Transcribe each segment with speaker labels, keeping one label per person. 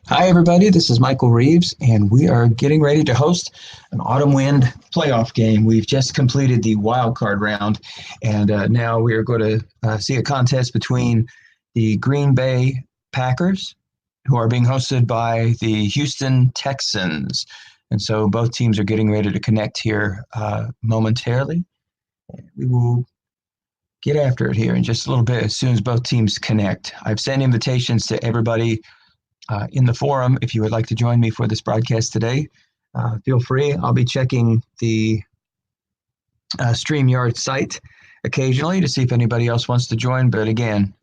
Speaker 1: Hi, everybody. This is Michael Reeves, and we are getting ready to host an Autumn Wind playoff game. We've just completed the wild card round, and now we are going to see a contest between the Green Bay Packers, who are being hosted by the Houston Texans. And so both teams are getting ready to connect here momentarily. We will get after it here in just a little bit as soon as both teams connect. I've sent invitations to everybody in the forum. If you would like to join me for this broadcast today, feel free. I'll be checking the StreamYard site occasionally to see if anybody else wants to join. But again,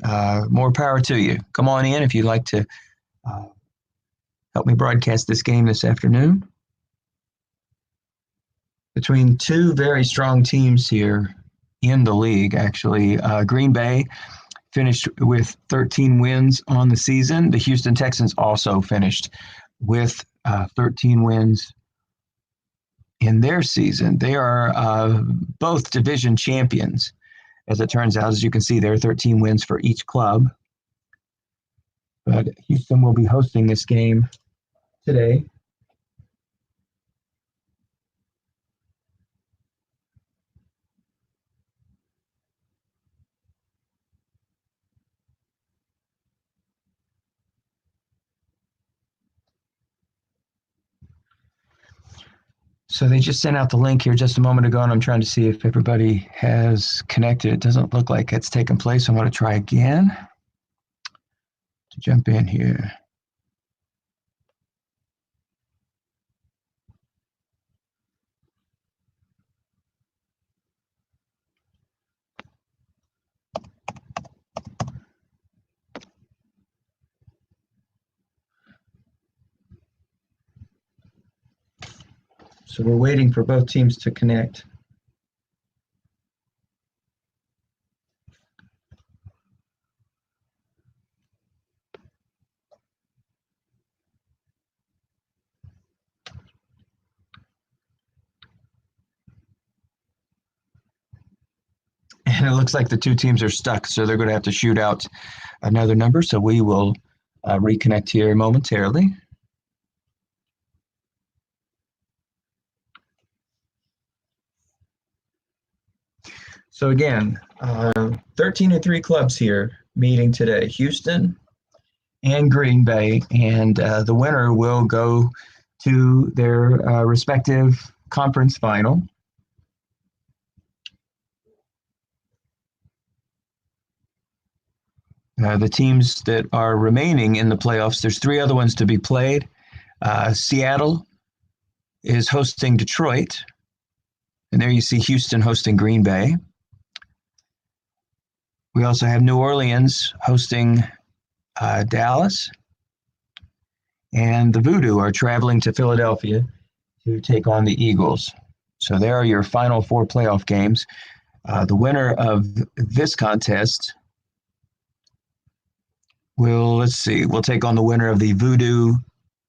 Speaker 1: more power to you. Come on in if you'd like to help me broadcast this game this afternoon. Between two very strong teams here in the league, actually, Green Bay finished with 13 wins on the season. The Houston Texans also finished with 13 wins in their season. They are both division champions, as it turns out. As you can see, there are 13 wins for each club. But Houston will be hosting this game today. So they just sent out the link here just a moment ago, and I'm trying to see if everybody has connected. It doesn't look like it's taken place. I'm going to try again to jump in here. So we're waiting for both teams to connect. And it looks like the two teams are stuck, so they're going to have to shoot out another number. So we will reconnect here momentarily. So again, 13-3 clubs here meeting today, Houston and Green Bay, and the winner will go to their respective conference final. The teams that are remaining in the playoffs, there's three other ones to be played. Seattle is hosting Detroit, and there you see Houston hosting Green Bay. We also have New Orleans hosting Dallas, and the Voodoo are traveling to Philadelphia to take on the Eagles. So there are your final four playoff games. The winner of this contest we'll take on the winner of the Voodoo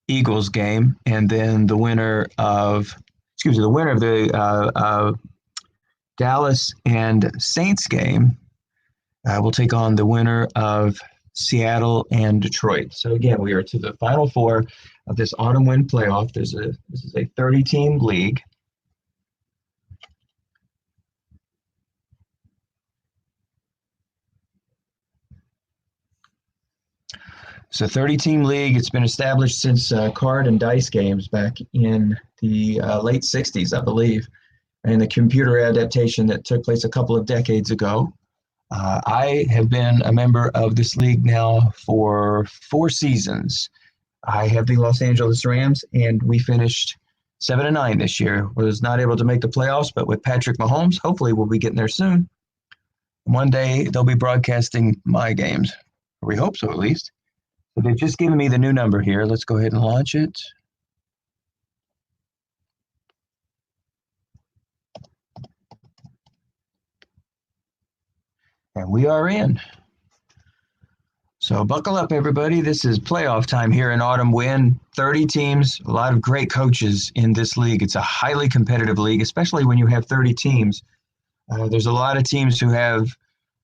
Speaker 1: Eagles game, and then the winner of the Dallas and Saints game will take on the winner of Seattle and Detroit. So again, we are to the final four of this Autumn Wind playoff. This is a 30-team league. It's a 30-team league. It's been established since card and dice games back in the late 60s, I believe, and the computer adaptation that took place a couple of decades ago. I have been a member of this league now for 4 seasons. I have the Los Angeles Rams, and we finished 7-9 this year. Was not able to make the playoffs, but with Patrick Mahomes, hopefully we'll be getting there soon. One day they'll be broadcasting my games. We hope so, at least. So they've just given me the new number here. Let's go ahead and launch it. And we are in. So buckle up, everybody. This is playoff time here in Autumn Wind. 30 teams, a lot of great coaches in this league. It's a highly competitive league, especially when you have 30 teams. There's a lot of teams who have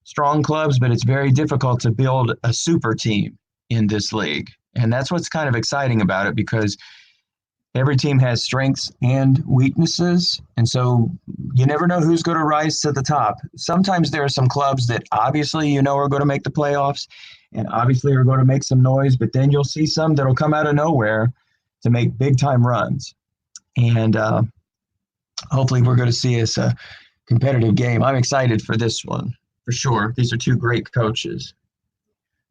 Speaker 1: strong clubs, but it's very difficult to build a super team in this league. And that's what's kind of exciting about it, because every team has strengths and weaknesses. And so you never know who's going to rise to the top. Sometimes there are some clubs that obviously are going to make the playoffs and obviously are going to make some noise, but then you'll see some that'll come out of nowhere to make big time runs. And hopefully we're going to see us a competitive game. I'm excited for this one, for sure. These are two great coaches.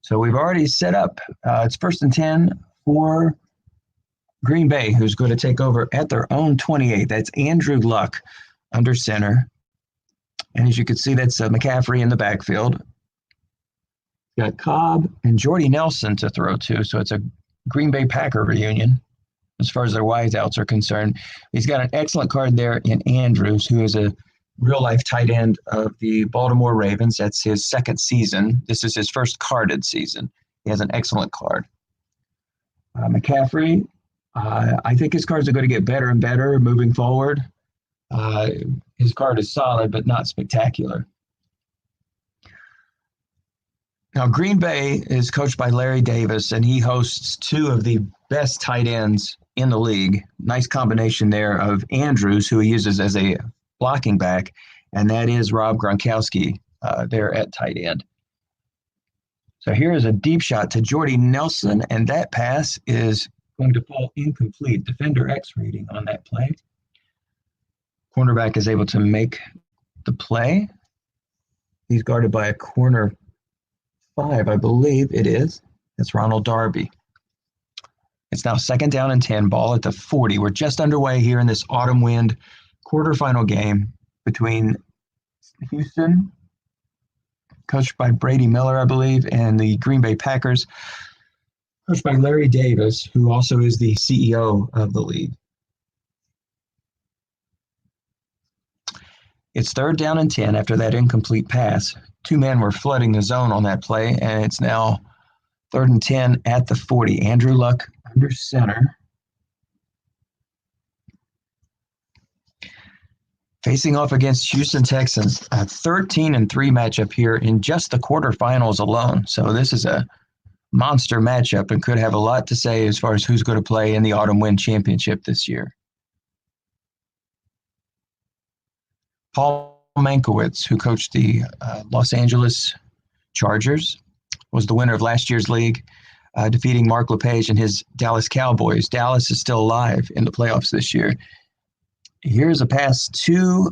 Speaker 1: So we've already set up. It's 1st and 10 for Green Bay, who's going to take over at their own 28. That's Andrew Luck under center. And as you can see, that's McCaffrey in the backfield. Got Cobb and Jordy Nelson to throw to. So it's a Green Bay Packer reunion as far as their wideouts are concerned. He's got an excellent card there in Andrews, who is a real-life tight end of the Baltimore Ravens. That's his second season. This is his first carded season. He has an excellent card. McCaffrey, I think his cards are going to get better and better moving forward. His card is solid, but not spectacular. Now, Green Bay is coached by Larry Davis, and he hosts two of the best tight ends in the league. Nice combination there of Andrews, who he uses as a blocking back, and that is Rob Gronkowski there at tight end. So here is a deep shot to Jordy Nelson, and that pass is going to fall incomplete. Defender X rating on that play. Cornerback is able to make the play. He's guarded by a corner 5, I believe it is. It's Ronald Darby. It's now 2nd down and 10, ball at the 40. We're just underway here in this Autumn Wind quarterfinal game between Houston, coached by Brady Miller, I believe, and the Green Bay Packers, coached by Larry Davis, who also is the CEO of the league. It's 3rd down and 10 after that incomplete pass. Two men were flooding the zone on that play, and it's now 3rd and 10 at the 40. Andrew Luck under center. Facing off against Houston Texans, a 13-3 matchup here in just the quarterfinals alone. So this is a monster matchup and could have a lot to say as far as who's going to play in the Autumn Wind Championship this year. Paul Mankiewicz, who coached the Los Angeles Chargers, was the winner of last year's league, defeating Mark LePage and his Dallas Cowboys. Dallas is still alive in the playoffs this year. Here's a pass to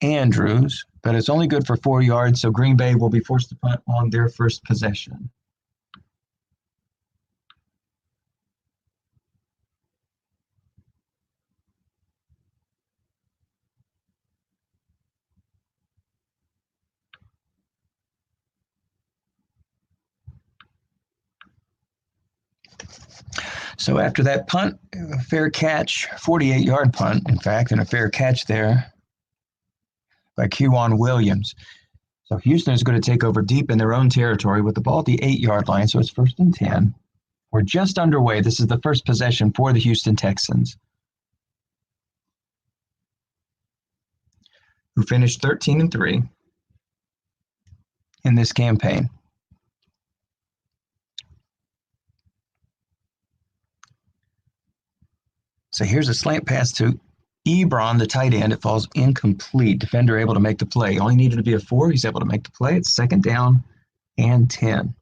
Speaker 1: Andrews, but it's only good for 4 yards, so Green Bay will be forced to punt on their first possession. So after that punt, a fair catch, 48-yard punt, in fact, and a fair catch there by K'Wan Williams. So Houston is going to take over deep in their own territory with the ball at the 8-yard line, so it's 1st and 10. We're just underway. This is the first possession for the Houston Texans, who finished 13-3 in this campaign. So here's a slant pass to Ebron, the tight end. It falls incomplete. Defender able to make the play. Only needed to be a 4. He's able to make the play. It's 2nd down and 10.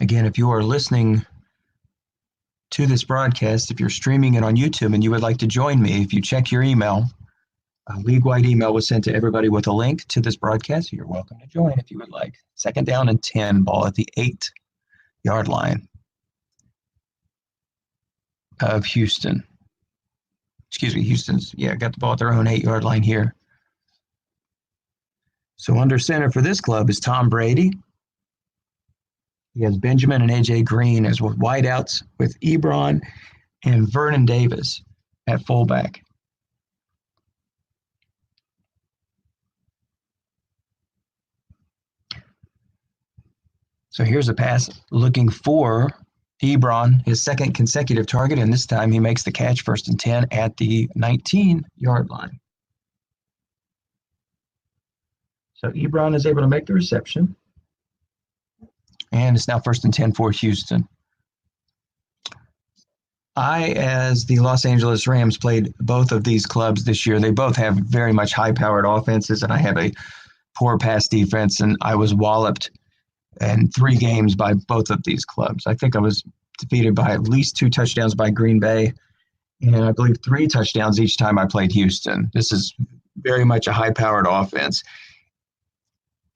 Speaker 1: Again, if you are listening to this broadcast, if you're streaming it on YouTube and you would like to join me, if you check your email, a league-wide email was sent to everybody with a link to this broadcast. You're welcome to join if you would like. 2nd down and 10, ball at the 8-yard line of Houston. Excuse me, Houston's, got the ball at their own 8-yard line here. So under center for this club is Tom Brady. He has Benjamin and A.J. Green as wideouts with Ebron and Vernon Davis at fullback. So here's a pass looking for Ebron, his second consecutive target, and this time he makes the catch, 1st and 10 at the 19-yard line. So Ebron is able to make the reception. And it's now 1st and 10 for Houston. As the Los Angeles Rams, played both of these clubs this year. They both have very much high-powered offenses, and I have a poor pass defense, and I was walloped in 3 games by both of these clubs. I think I was defeated by at least 2 touchdowns by Green Bay, and I believe 3 touchdowns each time I played Houston. This is very much a high-powered offense.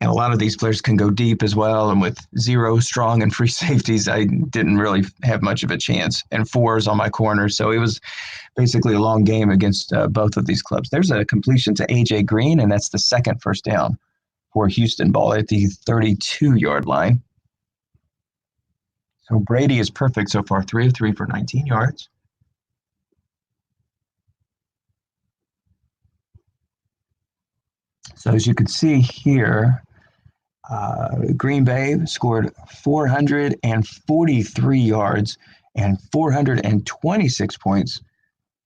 Speaker 1: And a lot of these players can go deep as well. And with 0 strong and free safeties, I didn't really have much of a chance. And 4s on my corners. So it was basically a long game against both of these clubs. There's a completion to A.J. Green, and that's the 2nd first down for Houston. Ball at the 32-yard line. So Brady is perfect so far, 3 of 3 for 19 yards. So as you can see here, Green Bay scored 443 yards and 426 points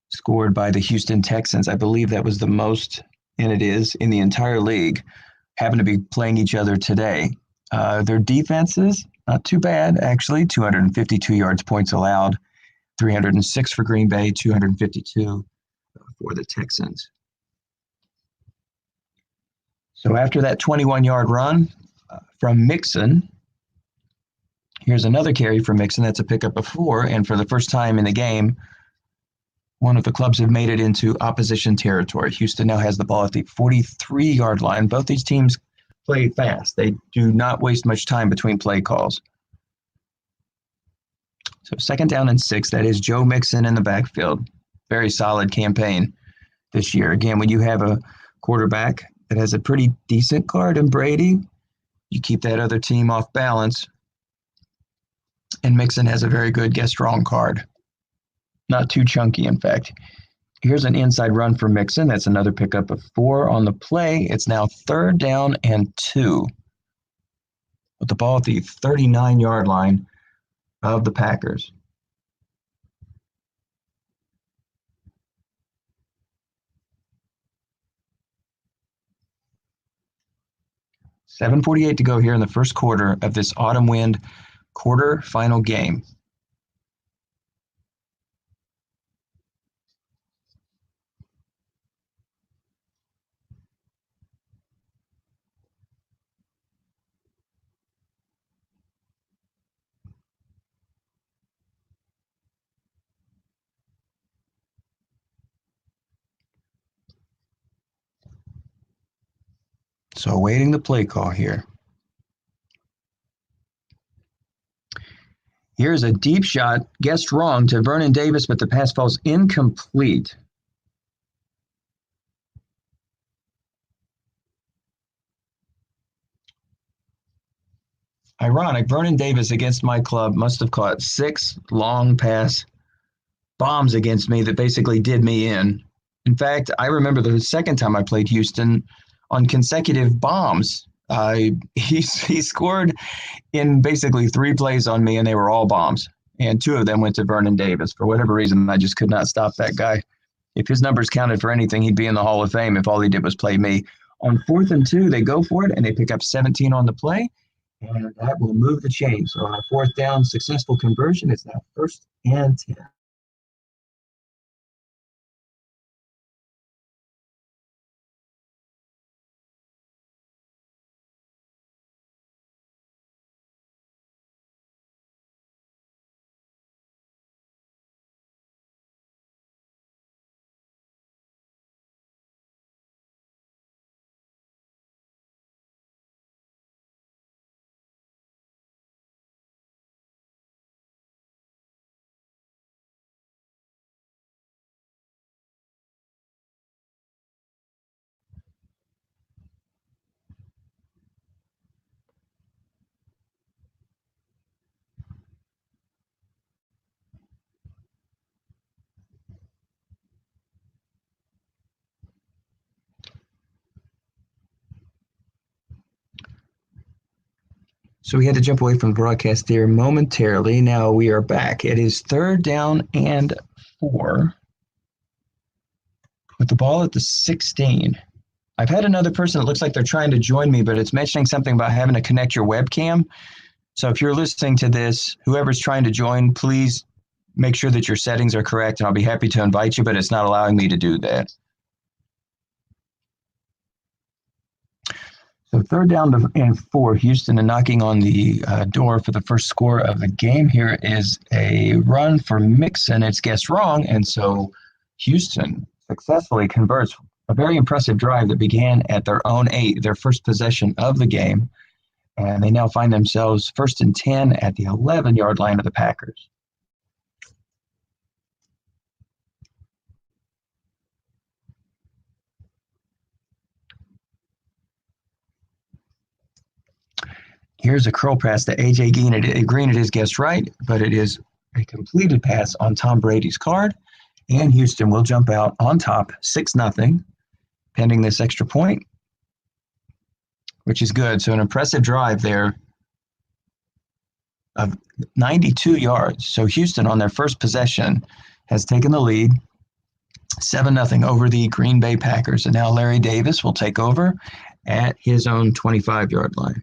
Speaker 1: scored by the Houston Texans. I believe that was the most, and it is, in the entire league. Happen to be playing each other today. Their defenses, not too bad, actually. 252 yards points allowed, 306 for Green Bay, 252 for the Texans. So after that 21-yard run from Mixon, here's another carry from Mixon. That's a pickup of 4. And for the first time in the game, one of the clubs have made it into opposition territory. Houston now has the ball at the 43-yard line. Both these teams play fast. They do not waste much time between play calls. So 2nd down and 6. That is Joe Mixon in the backfield. Very solid campaign this year. Again, when you have a quarterback that has a pretty decent guard in Brady, you keep that other team off balance. And Mixon has a very good get strong card. Not too chunky, in fact. Here's an inside run for Mixon. That's another pickup of 4 on the play. It's now 3rd down and 2. With the ball at the 39-yard line of the Packers. $7:48 to go here in the first quarter of this Autumn Wind quarter-final game. So awaiting the play call here. Here's a deep shot, guessed wrong, to Vernon Davis, but the pass falls incomplete. Ironic, Vernon Davis against my club must have caught 6 long pass bombs against me that basically did me in. In fact, I remember the second time I played Houston on consecutive bombs. He scored in basically 3 plays on me, and they were all bombs. And 2 of them went to Vernon Davis. For whatever reason, I just could not stop that guy. If his numbers counted for anything, he'd be in the Hall of Fame if all he did was play me. On 4th and 2, they go for it, and they pick up 17 on the play, and that will move the chain. So on a 4th down successful conversion, it's now 1st and 10. So we had to jump away from the broadcast there momentarily. Now we are back. It is 3rd down and 4 with the ball at the 16. I've had another person that looks like they're trying to join me, but it's mentioning something about having to connect your webcam. So if you're listening to this, whoever's trying to join, please make sure that your settings are correct, and I'll be happy to invite you, but it's not allowing me to do that. So third down and four, Houston and knocking on the door for the first score of the game. Here is a run for Mixon. It's guessed wrong, and so Houston successfully converts a very impressive drive that began at their own 8, their first possession of the game, and they now find themselves first and 10 at the 11-yard line of the Packers. Here's a curl pass to A.J. Green. It is guessed right, but it is a completed pass on Tom Brady's card, and Houston will jump out on top 6-0, pending this extra point, which is good. So an impressive drive there of 92 yards. So Houston on their first possession has taken the lead 7-0 over the Green Bay Packers. And now Larry Davis will take over at his own 25-yard line.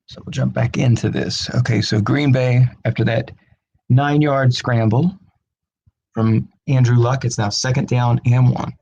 Speaker 1: So we'll jump back into this. Okay, so Green Bay, after that 9-yard scramble from Andrew Luck, it's now second down and 1.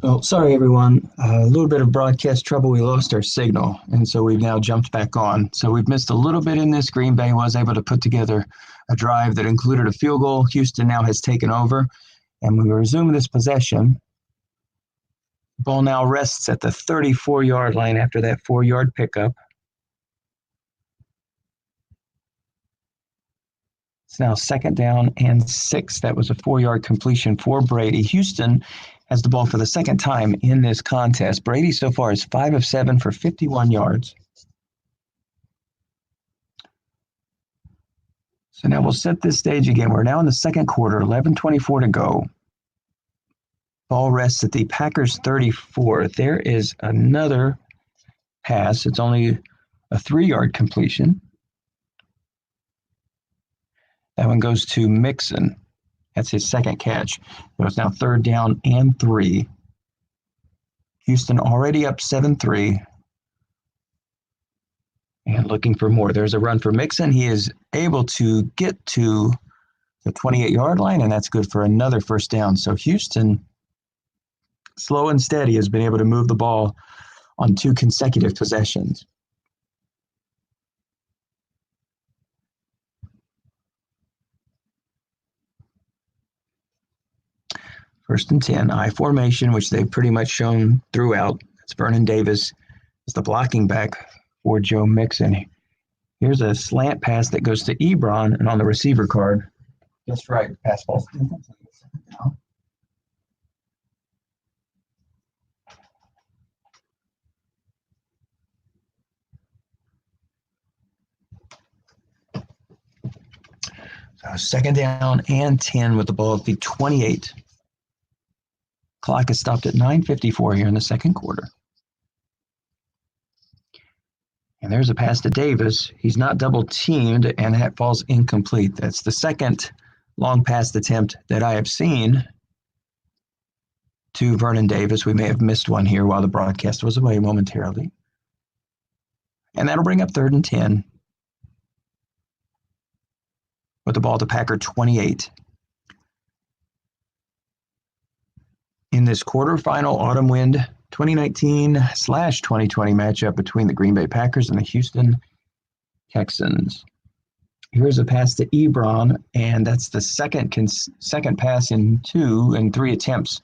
Speaker 1: Oh, sorry, everyone. A little bit of broadcast trouble. We lost our signal, and so we've now jumped back on. So we've missed a little bit in this. Green Bay was able to put together a drive that included a field goal. Houston now has taken over, and we resume this possession. Ball now rests at the 34-yard line after that 4-yard pickup. It's now 2nd down and 6. That was a 4-yard completion for Brady. Houston has the ball for the second time in this contest. Brady so far is 5 of 7 for 51 yards. So now we'll set this stage again. We're now in the second quarter, 11:24 to go. Ball rests at the Packers 34. There is another pass. It's only a 3-yard completion. That one goes to Mixon. That's his second catch. So it's now 3rd down and 3. Houston already up 7-3. And looking for more. There's a run for Mixon. He is able to get to the 28-yard line, and that's good for another 1st down. So Houston, slow and steady, has been able to move the ball on 2 consecutive possessions. First and 10, I formation, which they've pretty much shown throughout. It's Vernon Davis is the blocking back for Joe Mixon. Here's a slant pass that goes to Ebron, and on the receiver card, just right, pass ball. So 2nd down and 10 with the ball at the 28. Clock is stopped at 9:54 here in the second quarter. And there's a pass to Davis. He's not double teamed, and that falls incomplete. That's the second long pass attempt that I have seen to Vernon Davis. We may have missed one here while the broadcast was away momentarily. And that'll bring up 3rd and 10 with the ball to Packer 28. In this quarterfinal Autumn Wind 2019/2020 matchup between the Green Bay Packers and the Houston Texans. Here's a pass to Ebron, and that's the second pass in 2 and 3 attempts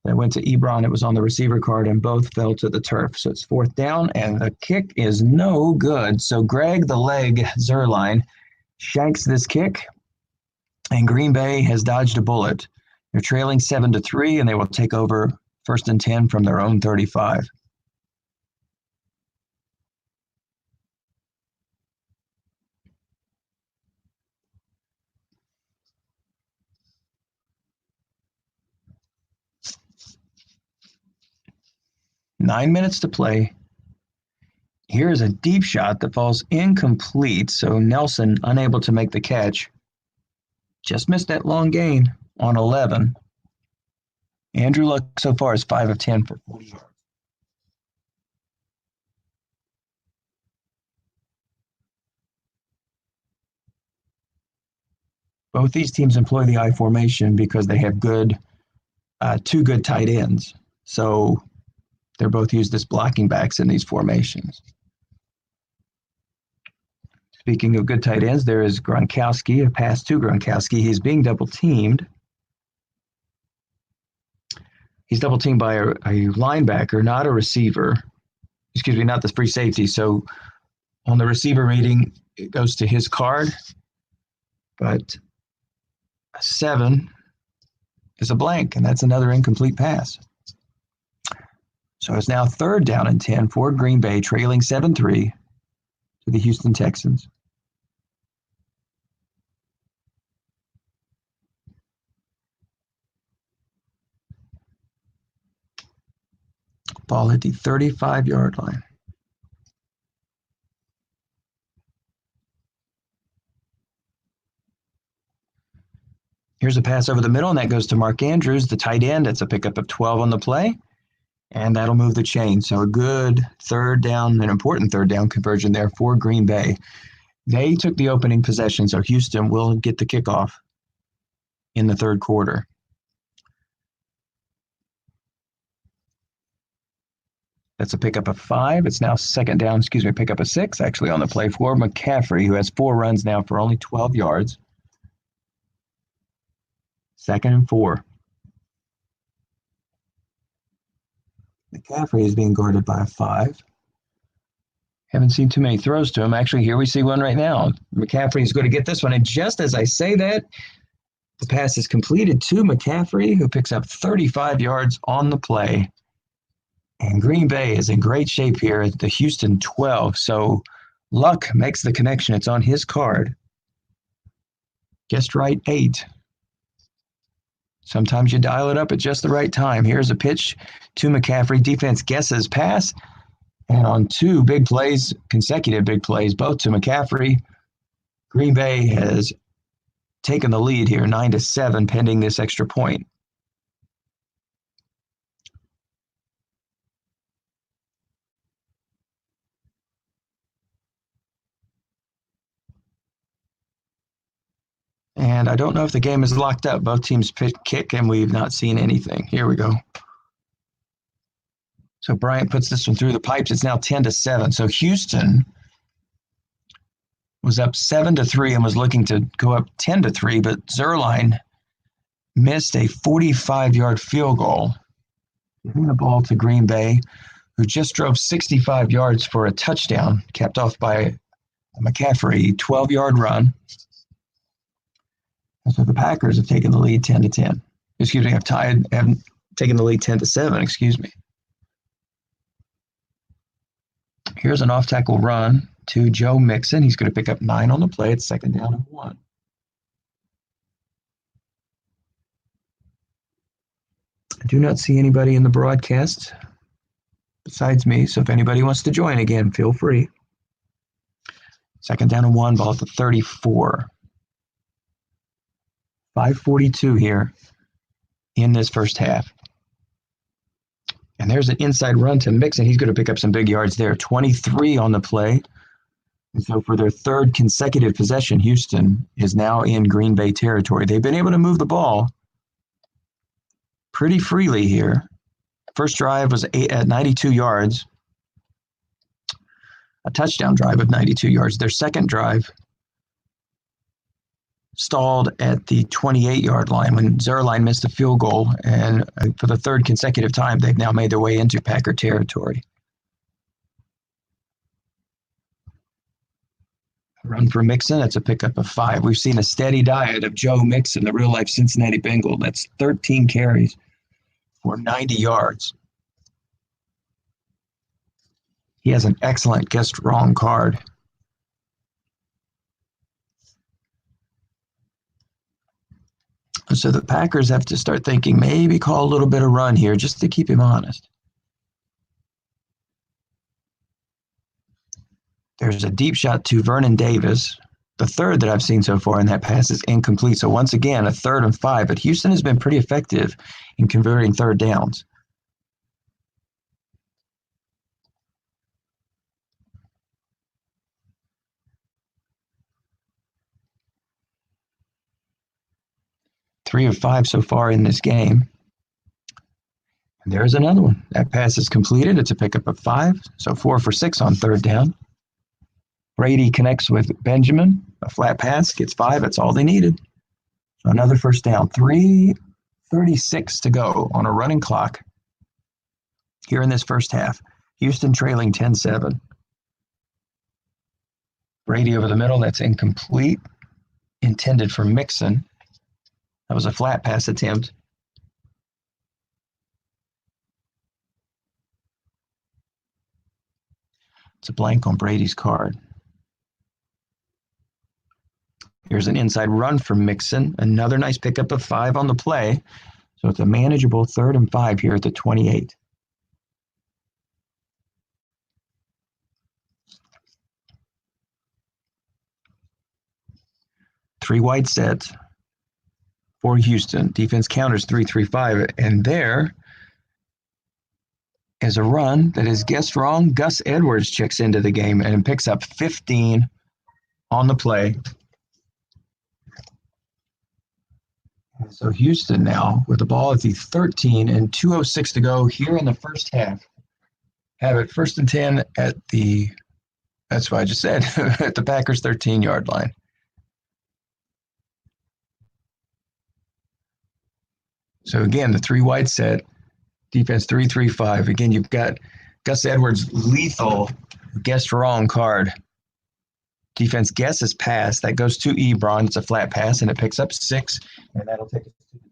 Speaker 1: that went to Ebron. It was on the receiver card, and both fell to the turf. So it's 4th down, and the kick is no good. So Greg the Leg Zuerlein shanks this kick, and Green Bay has dodged a bullet. They're trailing 7-3, and they will take over 1st and 10 from their own 35. Nine minutes to play. Here is a deep shot that falls incomplete, so Nelson unable to make the catch. Just missed that long gain on 11. Andrew Luck so far is 5 of 10 for 40 yards. Both these teams employ the I formation because they have two good tight ends. So they're both used as blocking backs in these formations. Speaking of good tight ends, there is Gronkowski, a pass to Gronkowski. He's being double teamed. He's double teamed by a linebacker, not a receiver. Excuse me, not the free safety. So on the receiver reading, it goes to his card, but a 7 is a blank, and that's another incomplete pass. So it's now 3rd down and 10 for Green Bay, trailing 7-3 to the Houston Texans. Ball at the 35-yard line. Here's a pass over the middle, and that goes to Mark Andrews, the tight end. It's a pickup of 12 on the play, and that'll move the chain. So a good 3rd down, an important 3rd down conversion there for Green Bay. They took the opening possession, so Houston will get the kickoff in the 3rd quarter. That's a pickup of 5. It's now second down, pickup of 6, actually, on the play for McCaffrey, who has 4 runs now for only 12 yards. 2nd and 4. McCaffrey is being guarded by a 5. Haven't seen too many throws to him. Actually, here we see one right now. McCaffrey is going to get this one. And just as I say that, the pass is completed to McCaffrey, who picks up 35 yards on the play. And Green Bay is in great shape here at the Houston 12. So Luck makes the connection. It's on his card. Guessed right, 8. Sometimes you dial it up at just the right time. Here's a pitch to McCaffrey. Defense guesses pass. And on 2 big plays, consecutive big plays, both to McCaffrey, Green Bay has taken the lead here, 9-7, pending this extra point. And I don't know if the game is locked up. Both teams kick, and we've not seen anything. Here we go. So Bryant puts this one through the pipes. It's now 10-7. So Houston was up 7-3 and was looking to go up 10-3, but Zerline missed a 45-yard field goal, giving the ball to Green Bay, who just drove 65 yards for a touchdown, capped off by a McCaffrey 12-yard run. And so the Packers have taken the lead 10-10. Have taken the lead 10-7, Here's an off-tackle run to Joe Mixon. He's going to pick up 9 on the play. It's 2nd down and 1. I do not see anybody in the broadcast besides me, so if anybody wants to join again, feel free. 2nd down and 1, ball at the 34. 5:42 here in this first half. And there's an inside run to Mixon. He's going to pick up some big yards there. 23 on the play. And so for their 3rd consecutive possession, Houston is now in Green Bay territory. They've been able to move the ball pretty freely here. First drive was at 92 yards. A touchdown drive of 92 yards. Their second drive stalled at the 28-yard line when Zerline missed a field goal. And for the 3rd consecutive time, they've now made their way into Packer territory. Run for Mixon, that's a pickup of 5. We've seen a steady diet of Joe Mixon, the real-life Cincinnati Bengal. That's 13 carries for 90 yards. He has an excellent guessed wrong card. So the Packers have to start thinking, maybe call a little bit of run here just to keep him honest. There's a deep shot to Vernon Davis, the 3rd that I've seen so far, and that pass is incomplete. So once again, a 3rd and 5, but Houston has been pretty effective in converting 3rd downs. Three of 5 so far in this game. And there's another one. That pass is completed. It's a pickup of 5. So 4 for 6 on 3rd down. Brady connects with Benjamin. A flat pass, gets 5. That's all they needed. So another first down. 3:36 to go on a running clock here in this first half. Houston trailing 10-7. Brady over the middle. That's incomplete. Intended for Mixon. That was a flat pass attempt. It's a blank on Brady's card. Here's an inside run for Mixon. Another nice pickup of 5 on the play. So it's a manageable 3rd and 5 here at the 28. Three wide sets for Houston. Defense counters 3-3-5. And there is a run that is guessed wrong. Gus Edwards checks into the game and picks up 15 on the play. So Houston now with the ball at the 13 and 2:06 to go here in the first half have it 1st and 10 at the, that's what I just said, at the Packers 13-yard line. So again, the 3 wide set, defense 3-3-5. Again, you've got Gus Edwards, lethal, guessed wrong card. Defense guesses pass. That goes to Ebron. It's a flat pass, and it picks up 6, and that'll take us to the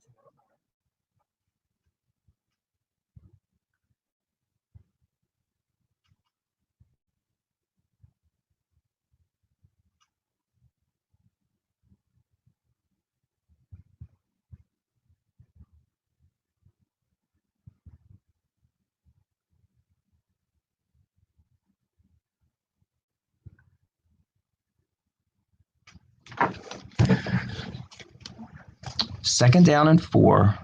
Speaker 1: Second down and 4.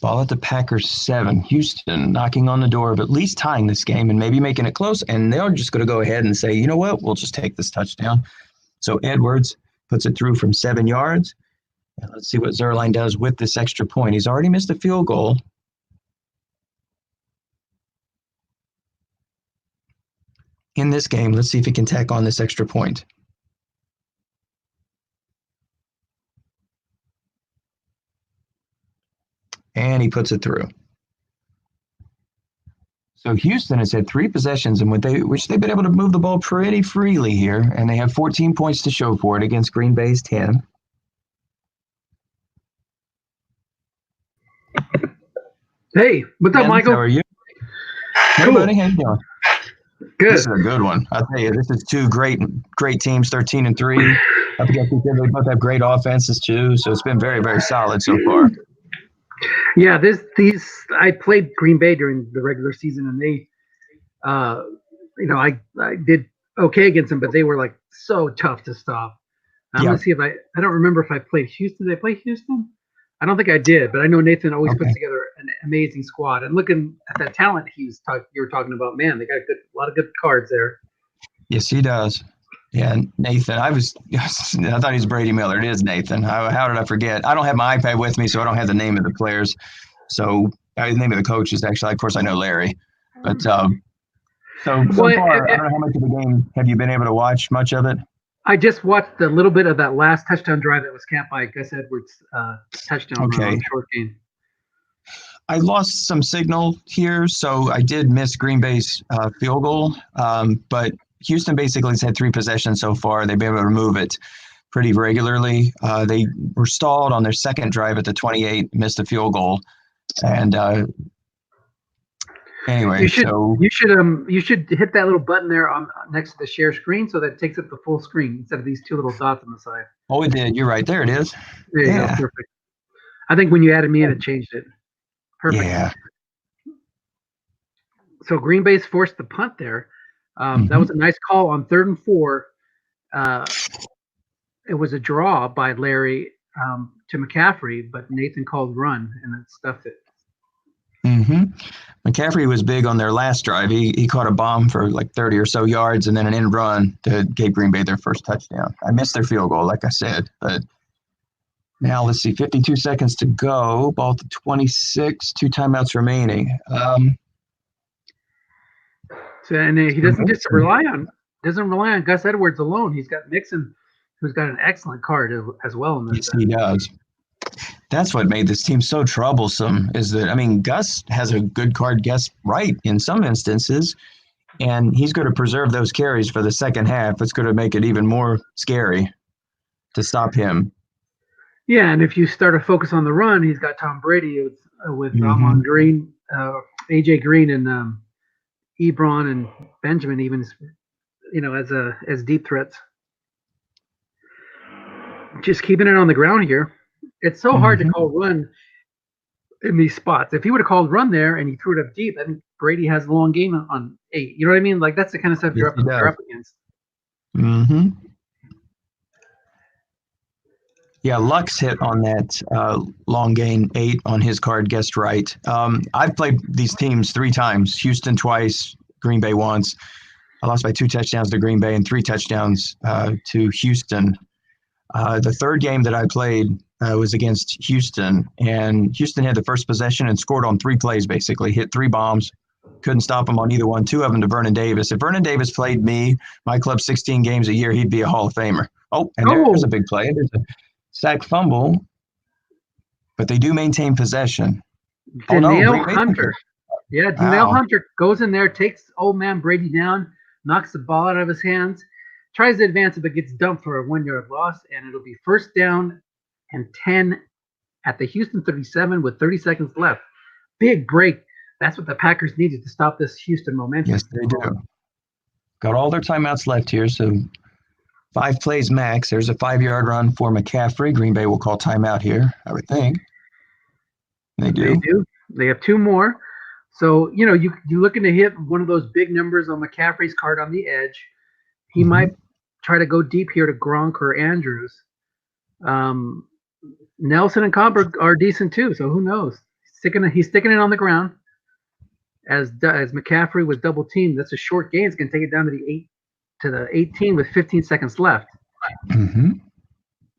Speaker 1: Ball at the Packers 7. Houston knocking on the door of at least tying this game and maybe making it close. And they're just going to go ahead and say, you know what, we'll just take this touchdown. So Edwards puts it through from 7 yards. And let's see what Zuerlein does with this extra point. He's already missed a field goal. In this game, let's see if he can tack on this extra point. And he puts it through. So Houston has had 3 possessions in which they've been able to move the ball pretty freely here, and they have 14 points to show for it against Green Bay's 10.
Speaker 2: Hey, what's up, Michael?
Speaker 1: How are you? Hey, buddy, how you doing?
Speaker 2: Good.
Speaker 1: This is a good one. I'll tell you, this is 2 great teams, 13-3. Up against each other. They both have great offenses too, so it's been very, very solid so far.
Speaker 2: Yeah, these I played Green Bay during the regular season, and they, I did okay against them, but they were like so tough to stop. I'm gonna see if I don't remember if I played Houston. Did I play Houston? I don't think I did, but I know Nathan always puts together an amazing squad. And looking at that talent you were talking about, man, they got a lot of good cards there.
Speaker 1: Yes, he does. Yeah, Nathan. I thought he was Brady Miller. It is Nathan. How did I forget? I don't have my iPad with me, so I don't have the name of the players. So the name of the coach is actually, of course, I know Larry. But so far, I don't know how much of the game have you been able to watch much of it?
Speaker 2: I just watched a little bit of that last touchdown drive that was capped by Gus Edwards' touchdown run on short game.
Speaker 1: I lost some signal here, so I did miss Green Bay's field goal. But Houston basically has had 3 possessions so far. They've been able to move it pretty regularly. They were stalled on their second drive at the 28, missed a field goal. And anyway,
Speaker 2: you should hit that little button there on next to the share screen so that it takes up the full screen instead of these 2 little dots on the side.
Speaker 1: Oh, it did. You're right. There it is.
Speaker 2: There you go. Perfect. I think when you added me in, it changed it. Perfect.
Speaker 1: Yeah.
Speaker 2: So Green Bay's forced the punt there. That was a nice call on 3rd and 4. It was a draw by Larry to McCaffrey, but Nathan called run, and it stuffed it.
Speaker 1: McCaffrey was big on their last drive. He caught a bomb for like 30 or so yards and then an end run to give Green Bay their first touchdown. I missed their field goal, like I said. But now let's see, 52 seconds to go. Ball at the 26, 2 timeouts remaining.
Speaker 2: And he doesn't just rely on Gus Edwards alone. He's got Mixon, who's got an excellent card as well.
Speaker 1: Yes, he does. That's what made this team so troublesome is that, I mean, Gus has a good card guess right in some instances, and he's going to preserve those carries for the second half. It's going to make it even more scary to stop him.
Speaker 2: Yeah, and if you start to focus on the run, he's got Tom Brady with Amon Green, AJ Green, and Ebron and Benjamin, even as deep threats. Just keeping it on the ground here. It's so hard to call run in these spots. If he would have called run there and he threw it up deep, I think Brady has a long game on 8. You know what I mean? Like, that's the kind of stuff you're up against.
Speaker 1: Yeah, Lux hit on that long gain 8 on his card, guessed right. I've played these teams 3 times, Houston twice, Green Bay once. I lost by 2 touchdowns to Green Bay and 3 touchdowns to Houston. The third game that I played was against Houston, and Houston had the first possession and scored on 3 plays, basically. Hit 3 bombs. Couldn't stop him on either one. 2 of them to Vernon Davis. If Vernon Davis played my club 16 games a year, he'd be a Hall of Famer. Oh, and there's a big play. There's a sack fumble, but they do maintain possession.
Speaker 2: Danielle Hunter. Yeah, Danielle Hunter goes in there, takes old man Brady down, knocks the ball out of his hands, tries to advance it, but gets dumped for a 1-yard loss, and it'll be first down and 10 at the Houston 37 with 30 seconds left. Big break. That's what the Packers needed to stop this Houston momentum.
Speaker 1: Yes, they do. Got all their timeouts left here, so 5 plays max. There's a 5-yard run for McCaffrey. Green Bay will call timeout here, I would think. They do.
Speaker 2: They have 2 more. So, you're looking to hit one of those big numbers on McCaffrey's card on the edge. He might try to go deep here to Gronk or Andrews. Nelson and Cobb are decent too, so who knows? He's sticking it on the ground. As McCaffrey was double teamed, that's a short gain. It's going to take it down to the 18 with 15 seconds left.
Speaker 1: Mm-hmm.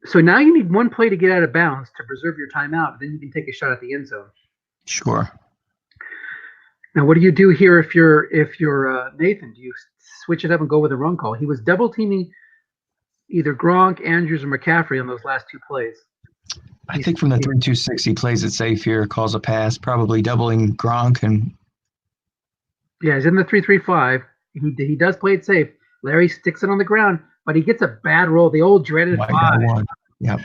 Speaker 2: So now you need 1 play to get out of bounds to preserve your timeout. Then you can take a shot at the end zone.
Speaker 1: Sure.
Speaker 2: Now, what do you do here if you're Nathan? Do you switch it up and go with a run call? He was double teaming either Gronk, Andrews, or McCaffrey on those last 2 plays.
Speaker 1: I think from the 3-2-6, he plays it safe here, calls a pass, probably doubling Gronk.
Speaker 2: Yeah, he's in the 3-3-5. He does play it safe. Larry sticks it on the ground, but he gets a bad roll, the old dreaded 5.
Speaker 1: Yep.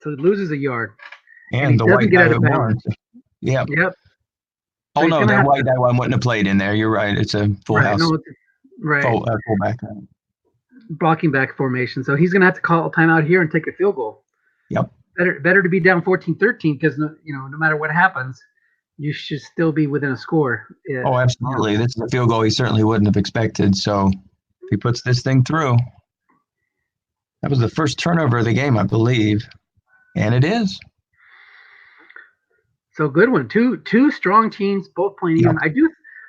Speaker 2: So he loses a yard.
Speaker 1: And the white guy that won. Yep.
Speaker 2: So
Speaker 1: no, that white guy one wouldn't have played in there. You're right. It's a full house. No, fullback.
Speaker 2: Blocking back formation. So he's going to have to call a timeout here and take a field goal.
Speaker 1: Yep.
Speaker 2: Better to be down 14-13 because no matter what happens, you should still be within a score.
Speaker 1: Yeah. Oh, absolutely. This is a field goal he certainly wouldn't have expected. So if he puts this thing through, that was the first turnover of the game, I believe, and it is.
Speaker 2: So good one. Two strong teams, both playing even.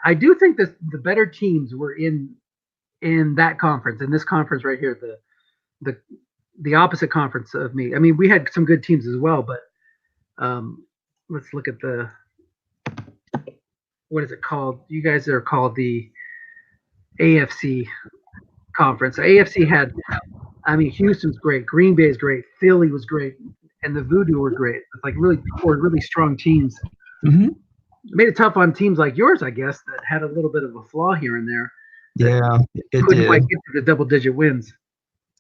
Speaker 2: I do think that the better teams were in that conference, in this conference right here, the opposite conference of me. I mean, we had some good teams as well, but let's look at what is it called? You guys are called the AFC conference. So AFC had, Houston's great, Green Bay is great, Philly was great, and the Voodoo were great. It's like really strong teams.
Speaker 1: Mm-hmm.
Speaker 2: It made it tough on teams like yours, I guess, that had a little bit of a flaw here and there.
Speaker 1: Yeah, it
Speaker 2: couldn't quite get to the double-digit wins.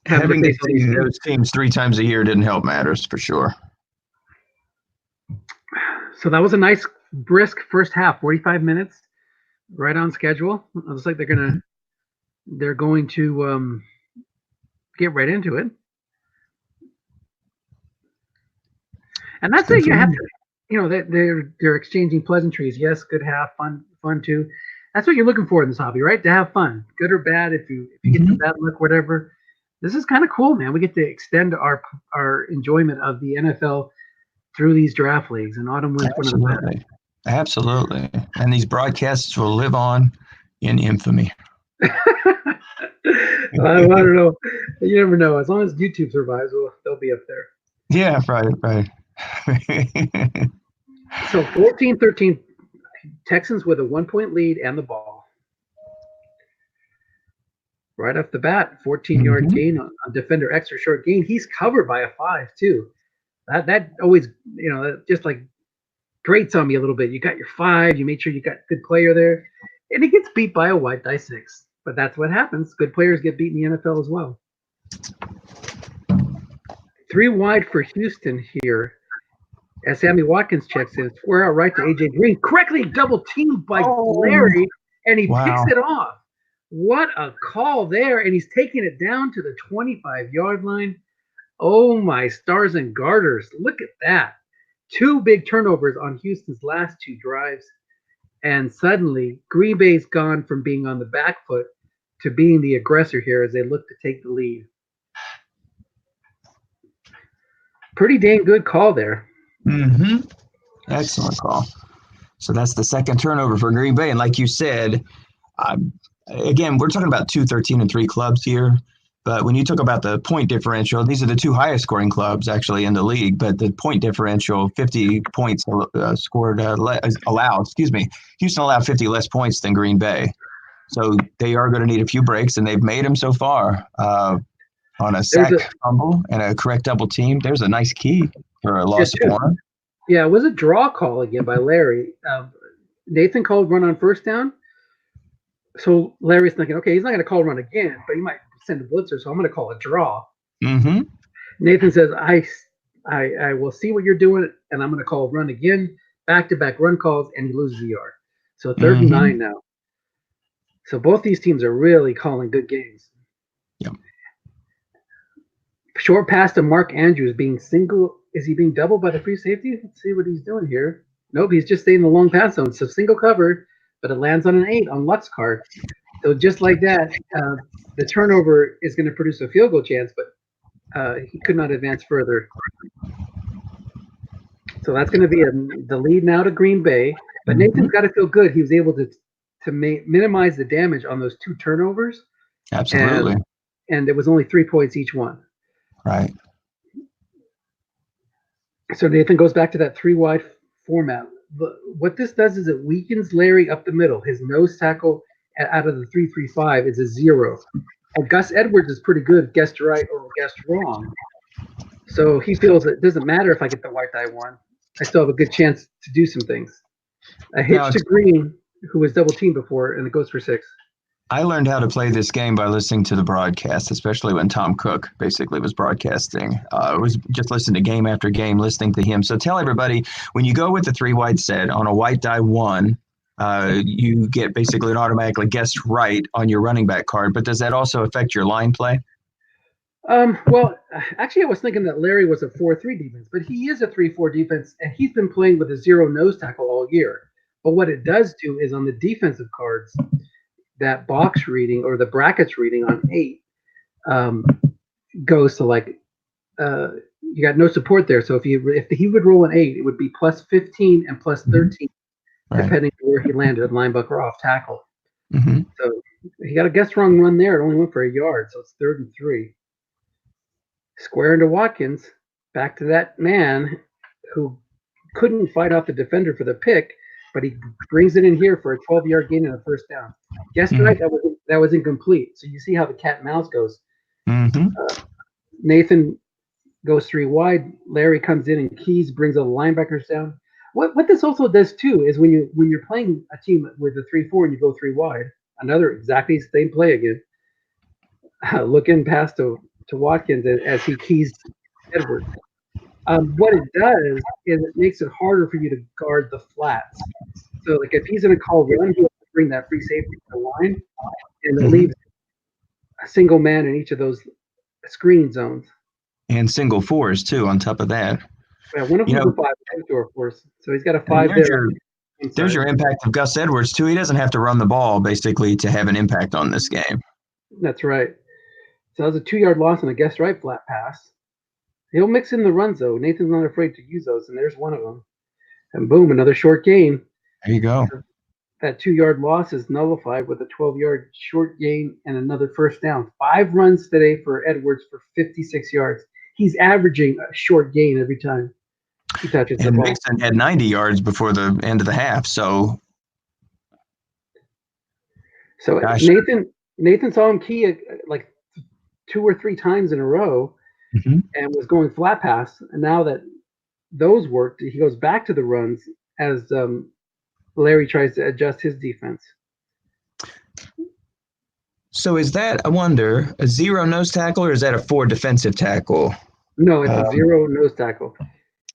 Speaker 1: Having those teams 3 times a year didn't help matters for sure.
Speaker 2: So that was a nice, brisk first half, 45 minutes, right on schedule. It looks like they're going to get right into it. And that's it. You have to, they're exchanging pleasantries. Yes, good half, fun too. That's what you're looking for in this hobby, right? To have fun, good or bad. If you get some bad luck, whatever. This is kind of cool, man. We get to extend our enjoyment of the NFL through these draft leagues, and Autumn Wind's one of the best.
Speaker 1: Absolutely. And these broadcasts will live on in infamy.
Speaker 2: I don't know. You never know. As long as YouTube survives, they'll be up there.
Speaker 1: Yeah, right.
Speaker 2: So 14-13, Texans with a 1-point lead and the ball. Right off the bat, 14-yard gain on defender, extra short gain. He's covered by a 5 too. That always, just like grates on me a little bit. You got your 5, you made sure you got a good player there, and he gets beat by a white die 6. But that's what happens. Good players get beat in the NFL as well. 3 wide for Houston here. As Sammy Watkins checks in, square out right to A.J. Green. Correctly double teamed by Larry, and he picks it off. What a call there. And he's taking it down to the 25-yard line. Oh, my stars and garters. Look at that. 2 big turnovers on Houston's last 2 drives. And suddenly, Green Bay's gone from being on the back foot to being the aggressor here as they look to take the lead. Pretty dang good call there.
Speaker 1: Mm-hmm. Excellent call. So that's the second turnover for Green Bay. And like you said, again, we're talking about 2 13-3 clubs here, But when you talk about the point differential, these are the two highest scoring clubs actually in the league. But the point differential, 50 points scored allowed. Excuse me, Houston allowed 50 less points than Green Bay, so they are going to need a few breaks, and they've made them so far. On a sack, fumble, and a correct double team, there's a nice key for a loss of one.
Speaker 2: Yeah, it was a draw call again by Larry. Nathan called run on first down. So Larry's thinking, okay, he's not going to call run again, but he might send a blitzer, so I'm going to call a draw.
Speaker 1: Mm-hmm.
Speaker 2: Nathan says, I will see what you're doing, and I'm going to call run again, back-to-back run calls, and he loses a yard. So 3rd and 9 now. So both these teams are really calling good games.
Speaker 1: Yep.
Speaker 2: Short pass to Mark Andrews being single. Is he being doubled by the free safety? Let's see what he's doing here. Nope, he's just staying in the long pass zone. So single cover, but it lands on an 8 on Luck's card. So just like that, the turnover is going to produce a field goal chance, but he could not advance further. So that's going to be the lead now to Green Bay. But Nathan's got to feel good. He was able to minimize the damage on those 2 turnovers.
Speaker 1: Absolutely.
Speaker 2: And it was only 3 points each one.
Speaker 1: Right.
Speaker 2: So Nathan goes back to that 3-wide format. But what this does is it weakens Larry up the middle. His nose tackle out of the 3-3-5 is a 0. And Gus Edwards is pretty good, guessed right or guessed wrong. So he feels it doesn't matter if I get the white die 1. I still have a good chance to do some things. A hitch to Green, who was double teamed before, and it goes for 6.
Speaker 1: I learned how to play this game by listening to the broadcast, especially when Tom Cook basically was broadcasting. I was just listening to game after game, listening to him. So tell everybody, when you go with the 3-wide set on a white die 1, you get basically an automatically guessed right on your running back card. But does that also affect your line play?
Speaker 2: Well, actually, I was thinking that Larry was a 4-3 defense, but he is a 3-4 defense, and he's been playing with a 0 nose tackle all year. But what it does do is on the defensive cards, that box reading or the brackets reading on 8 goes to you got no support there. So if he would roll an 8, it would be plus 15 and plus 13, depending on where he landed at linebacker off tackle. So he got a guess wrong run there. It only went for a yard, so it's 3rd and 3. Square into Watkins, back to that man who couldn't fight off the defender for the pick, but he brings it in here for a 12-yard gain and a first down. Guess right, that was incomplete. So you see how the cat and mouse goes. Nathan goes 3 wide. Larry comes in and Keys brings the linebackers down. What this also does too is when you're playing a team with a 3-4 and you go 3 wide, another exactly same play again. Looking past to Watkins as he keys Edwards. What it does is it makes it harder for you to guard the flats. So, like if he's going to call run, he'll bring that free safety to the line, and it leaves a single man in each of those screen zones.
Speaker 1: And single 4s too. On top of that,
Speaker 2: one of them is a 5 door force, so he's got a 5 there.
Speaker 1: There's your impact of Gus Edwards too. He doesn't have to run the ball basically to have an impact on this game.
Speaker 2: That's right. So that was a 2-yard loss and a guess right flat pass. He'll mix in the runs, though. Nathan's not afraid to use those, and there's one of them. And boom, another short gain.
Speaker 1: There you go.
Speaker 2: That 2-yard loss is nullified with a 12-yard short gain and another first down. 5 runs today for Edwards for 56 yards. He's averaging a short gain every time he touches the ball.
Speaker 1: And Mixon had 90 yards before the end of the half, so
Speaker 2: Nathan saw him key like 2 or 3 times in a row and was going flat pass. And now that those worked, he goes back to the runs as Larry tries to adjust his defense.
Speaker 1: So is that, I wonder, a 0 nose tackle or is that a 4 defensive tackle?
Speaker 2: No, it's a 0 nose tackle.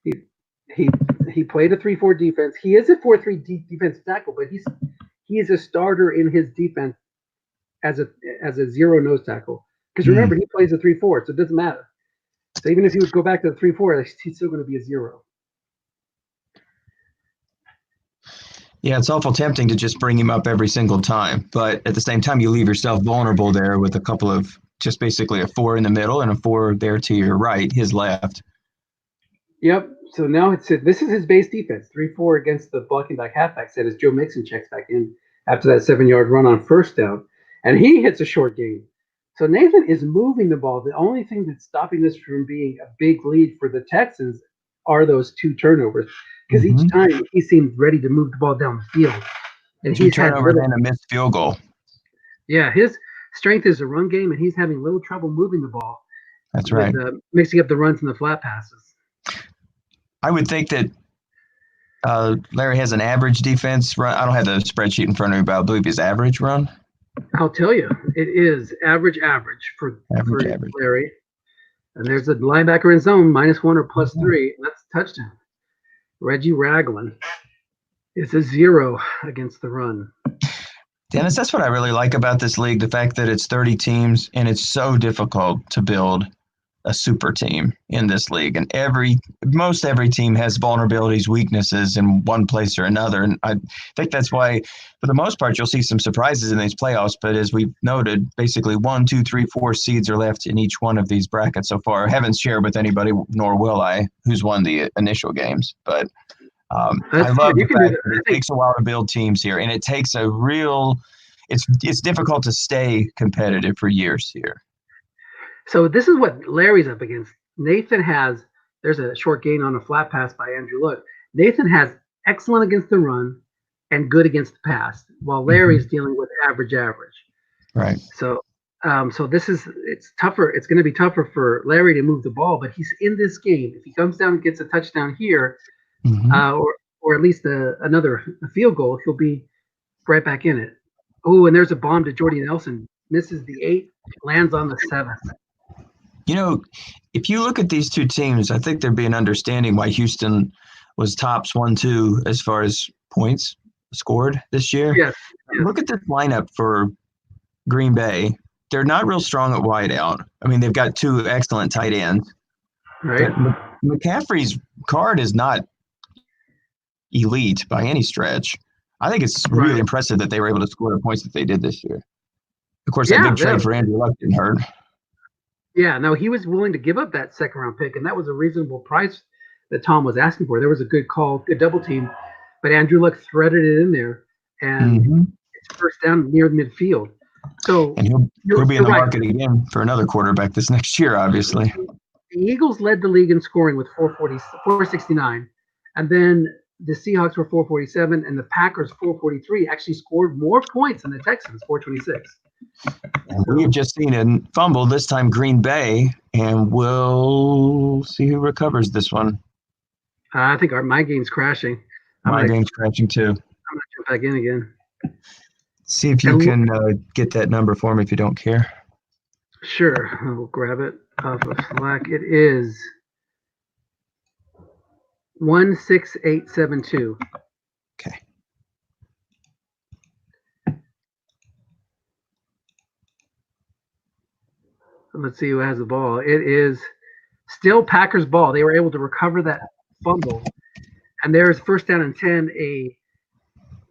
Speaker 2: He played a 3-4 defense. He is a 4-3 defensive tackle, but he is a starter in his defense as a 0 nose tackle. Because remember, he plays a 3-4, so it doesn't matter. So even if he would go back to the 3-4, he's still going to be a 0.
Speaker 1: Yeah, it's awful tempting to just bring him up every single time. But at the same time, you leave yourself vulnerable there with a couple of just basically a 4 in the middle and a 4 there to your right, his left.
Speaker 2: Yep. So now this is his base defense, 3-4 against the blocking back halfback set as Joe Mixon checks back in after that 7-yard run on first down. And he hits a short gain. So Nathan is moving the ball. The only thing that's stopping this from being a big lead for the Texans are those 2 turnovers. Because each
Speaker 1: Mm-hmm.
Speaker 2: time he seems ready to move the ball down the field. And
Speaker 1: 2
Speaker 2: he's had
Speaker 1: turnovers
Speaker 2: little,
Speaker 1: and a missed field goal.
Speaker 2: yeah, his strength is the run game, and he's having little trouble moving the ball
Speaker 1: That's
Speaker 2: with
Speaker 1: right.
Speaker 2: mixing up the runs and the flat passes.
Speaker 1: I would think that Larry has an average defense run. I don't have the spreadsheet in front of me, but I believe his average run.
Speaker 2: I'll tell you, it is average for
Speaker 1: Average.
Speaker 2: Larry. And there's a linebacker in zone, -1 or +3. And that's a touchdown. Reggie Ragland is a 0 against the run.
Speaker 1: Dennis, that's what I really like about this league, the fact that it's 30 teams and it's so difficult to build a super team in this league. And most every team has vulnerabilities, weaknesses in one place or another. And I think that's why, for the most part, you'll see some surprises in these playoffs. But as we've noted, basically 1, 2, 3, 4 seeds are left in each one of these brackets so far. I haven't shared with anybody, nor will I, who's won the initial games. But I love the fact that it takes a while to build teams here, and it takes a real. It's difficult to stay competitive for years here.
Speaker 2: So this is what Larry's up against. There's a short gain on a flat pass by Andrew Luck. Nathan has excellent against the run and good against the pass, while Larry's dealing with average.
Speaker 1: Right.
Speaker 2: So it's tougher. It's going to be tougher for Larry to move the ball, but he's in this game. If he comes down and gets a touchdown here, or at least another field goal, he'll be right back in it. Oh, and there's a bomb to Jordy Nelson. Misses the 8, lands on the 7.
Speaker 1: You know, if you look at these two teams, I think there'd be an understanding why Houston was tops 1-2 as far as points scored this year.
Speaker 2: Yes.
Speaker 1: Look at this lineup for Green Bay. They're not real strong at wideout. I mean, they've got 2 excellent tight ends.
Speaker 2: Right.
Speaker 1: But McCaffrey's card is not elite by any stretch. I think it's really impressive that they were able to score the points that they did this year. Of course, that big trade for Andrew Luck didn't hurt.
Speaker 2: Yeah, no, he was willing to give up that second-round pick, and that was a reasonable price that Tom was asking for. There was a good call, good double team, but Andrew Luck threaded it in there, and it's first down near the midfield. So
Speaker 1: and he'll be in the market again for another quarterback this next year, obviously.
Speaker 2: The Eagles led the league in scoring with 469, and then the Seahawks were 447, and the Packers 443 actually scored more points than the Texans, 426.
Speaker 1: We've just seen a fumble, this time Green Bay, and we'll see who recovers this one.
Speaker 2: I think my game's crashing.
Speaker 1: My game's crashing too. I'm
Speaker 2: going to jump back in again.
Speaker 1: See if you can get that number for me if you don't care.
Speaker 2: Sure. I'll grab it off of Slack. It is 16872.
Speaker 1: Okay.
Speaker 2: Let's see who has the ball. It is still Packers ball. They were able to recover that fumble. And there's first down and 10, a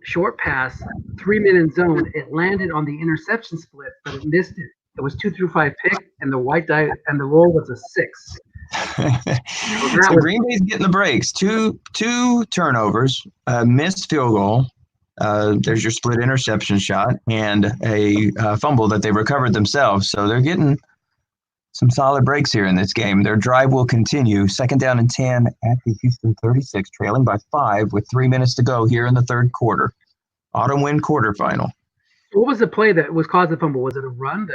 Speaker 2: short pass, 3-man in zone. It landed on the interception split, but it missed it. It was 2-5 pick, and the white die and the roll was a 6.
Speaker 1: So Green Bay's getting the breaks. Two turnovers, a missed field goal. There's your split interception shot and a fumble that they recovered themselves. So they're getting some solid breaks here in this game. Their drive will continue. Second down and 10 at the Houston 36, trailing by 5 with 3 minutes to go here in the third quarter. Autumn Wimd quarterfinal.
Speaker 2: What was the play that was caused the fumble? Was it a run?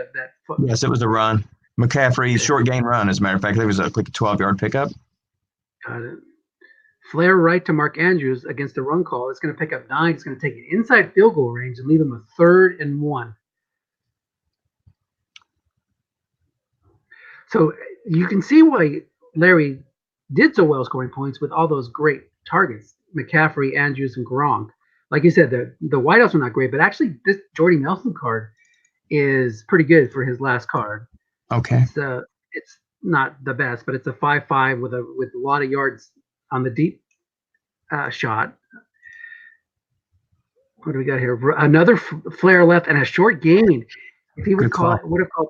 Speaker 1: Yes, it was a run. McCaffrey's short gain run, as a matter of fact. It was a quick 12-yard pickup.
Speaker 2: Got it. Flare right to Mark Andrews against the run call. It's going to pick up 9. It's going to take it inside field goal range and leave him a 3rd and 1. So you can see why Larry did so well scoring points with all those great targets, McCaffrey, Andrews, and Gronk. Like you said, the wideouts are not great, but actually this Jordy Nelson card is pretty good for his last card.
Speaker 1: Okay.
Speaker 2: It's not the best, but it's a 5.5 with a lot of yards on the deep shot. What do we got here? Another flare left and a short gain. If he would have called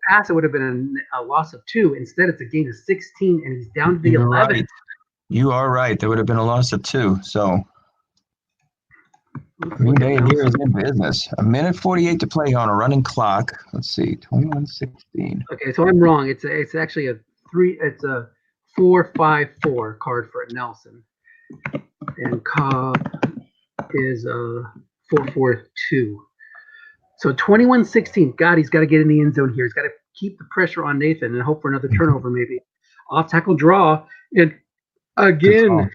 Speaker 2: pass, it would have been a loss of 2. Instead, it's a gain of 16, and he's down to the 11.
Speaker 1: Right. You are right. There would have been a loss of 2. So
Speaker 2: Let's
Speaker 1: Green
Speaker 2: look at
Speaker 1: Bay here is
Speaker 2: Nelson.
Speaker 1: in business. 1:48 to play on a running clock. Let's see, 21-16.
Speaker 2: Okay, so I'm wrong. It's actually a 4-5-4 card for Nelson, and Cobb is a 4-4-2. So 21-16. God, he's got to get in the end zone here. He's got to keep the pressure on Nathan and hope for another turnover, maybe. Off tackle draw. And again,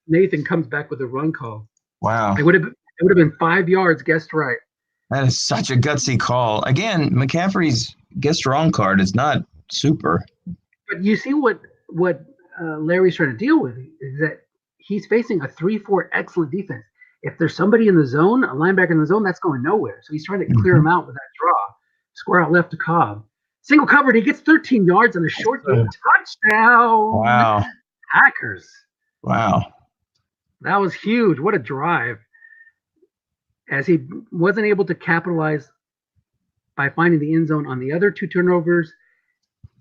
Speaker 2: Nathan comes back with a run call.
Speaker 1: Wow.
Speaker 2: It would have been 5 yards, guessed right.
Speaker 1: That is such a gutsy call. Again, McCaffrey's guess wrong card is not super.
Speaker 2: But you see what Larry's trying to deal with is that he's facing a 3-4 excellent defense. If there's somebody in the zone, a linebacker in the zone, that's going nowhere. So he's trying to clear him out with that draw. Square out left to Cobb. Single covered. He gets 13 yards on a short game touchdown.
Speaker 1: Wow.
Speaker 2: Packers.
Speaker 1: Wow.
Speaker 2: That was huge. What a drive. As he wasn't able to capitalize by finding the end zone on the other 2 turnovers,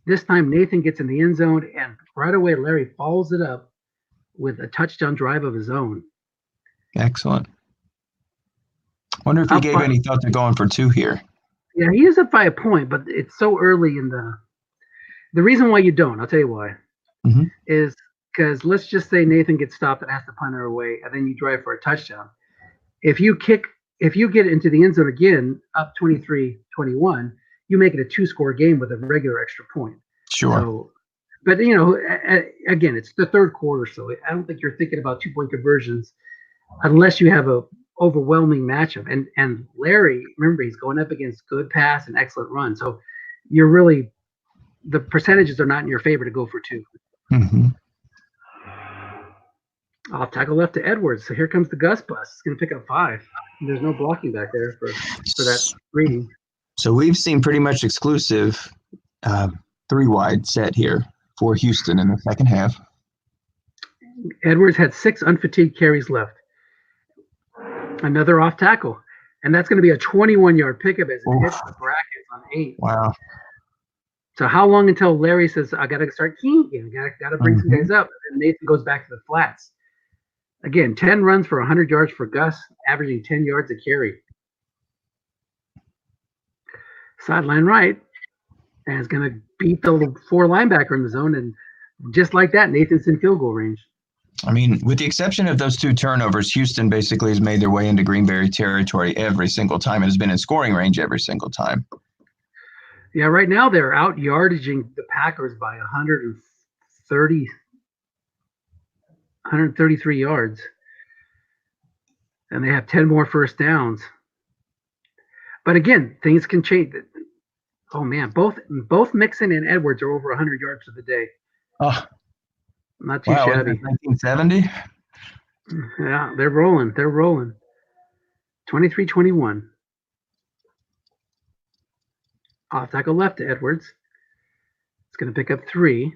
Speaker 2: this time Nathan gets in the end zone, and right away Larry follows it up with a touchdown drive of his own.
Speaker 1: Excellent. Wonder if he gave any thought to going for 2 here.
Speaker 2: Yeah, he is up by a point, but it's so early in the reason why you don't, I'll tell you why, is because let's just say Nathan gets stopped and has to punt her away, and then you drive for a touchdown. If you get into the end zone again, up 23-21, you make it a 2-score game with a regular extra point.
Speaker 1: Sure.
Speaker 2: So, but again, it's the third quarter, so I don't think you're thinking about 2-point conversions unless you have a overwhelming matchup. And Larry, remember, he's going up against good pass and excellent run. So you're really, the percentages are not in your favor to go for 2. Off tackle left to Edwards. So here comes the Gus bus. It's going to pick up 5. There's no blocking back there for that reading.
Speaker 1: So we've seen pretty much exclusive 3-wide set here for Houston in the second half.
Speaker 2: Edwards had 6 unfatigued carries left. Another off tackle. And that's going to be a 21-yard pickup as it hits the brackets on 8.
Speaker 1: Wow.
Speaker 2: So how long until Larry says, I got to start keying again. Got to bring some guys up. And Nathan goes back to the flats. Again, 10 runs for 100 yards for Gus, averaging 10 yards a carry. Sideline right. And is going to beat the 4 linebacker in the zone. And just like that, Nathan's in field goal range.
Speaker 1: I mean, with the exception of those 2 turnovers, Houston basically has made their way into Green Bay territory every single time and has been in scoring range every single time.
Speaker 2: Yeah, right now they're out yardaging the Packers by 133 yards. And they have 10 more first downs. But again, things can change. Oh, man, both Mixon and Edwards are over 100 yards for the day.
Speaker 1: Oh.
Speaker 2: Not too shabby.
Speaker 1: 1970?
Speaker 2: Yeah, they're rolling. 23-21. Off tackle left to Edwards. It's going to pick up 3.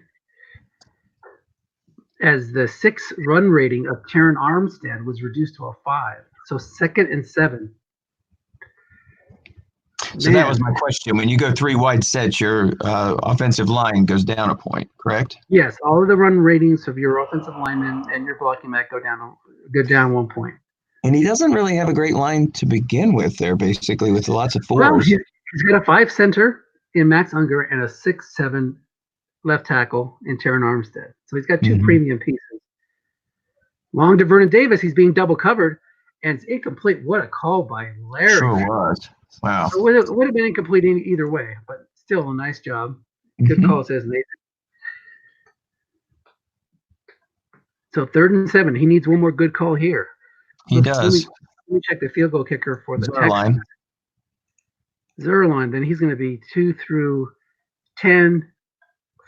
Speaker 2: As the 6 run rating of Terran Armstead was reduced to a 5. So 2nd and 7.
Speaker 1: So that was my question. When you go 3-wide sets, your offensive line goes down a point, correct?
Speaker 2: Yes, all of the run ratings of your offensive linemen and your blocking back go down 1 point.
Speaker 1: And he doesn't really have a great line to begin with there, basically, with lots of 4s.
Speaker 2: Well, he's got a 5 center in Max Unger and a 6-7 left tackle in Terran Armstead. So he's got 2 premium pieces. Long to Vernon Davis, he's being double covered, and it's incomplete. What a call by Larry.
Speaker 1: Sure was. Wow.
Speaker 2: So it would have been incomplete either way, but still a nice job. Good call, says Nathan. So 3rd and 7. He needs one more good call here.
Speaker 1: He does.
Speaker 2: Let me check the field goal kicker for the
Speaker 1: Zerline.
Speaker 2: Zerline, then he's going to be 2 through 10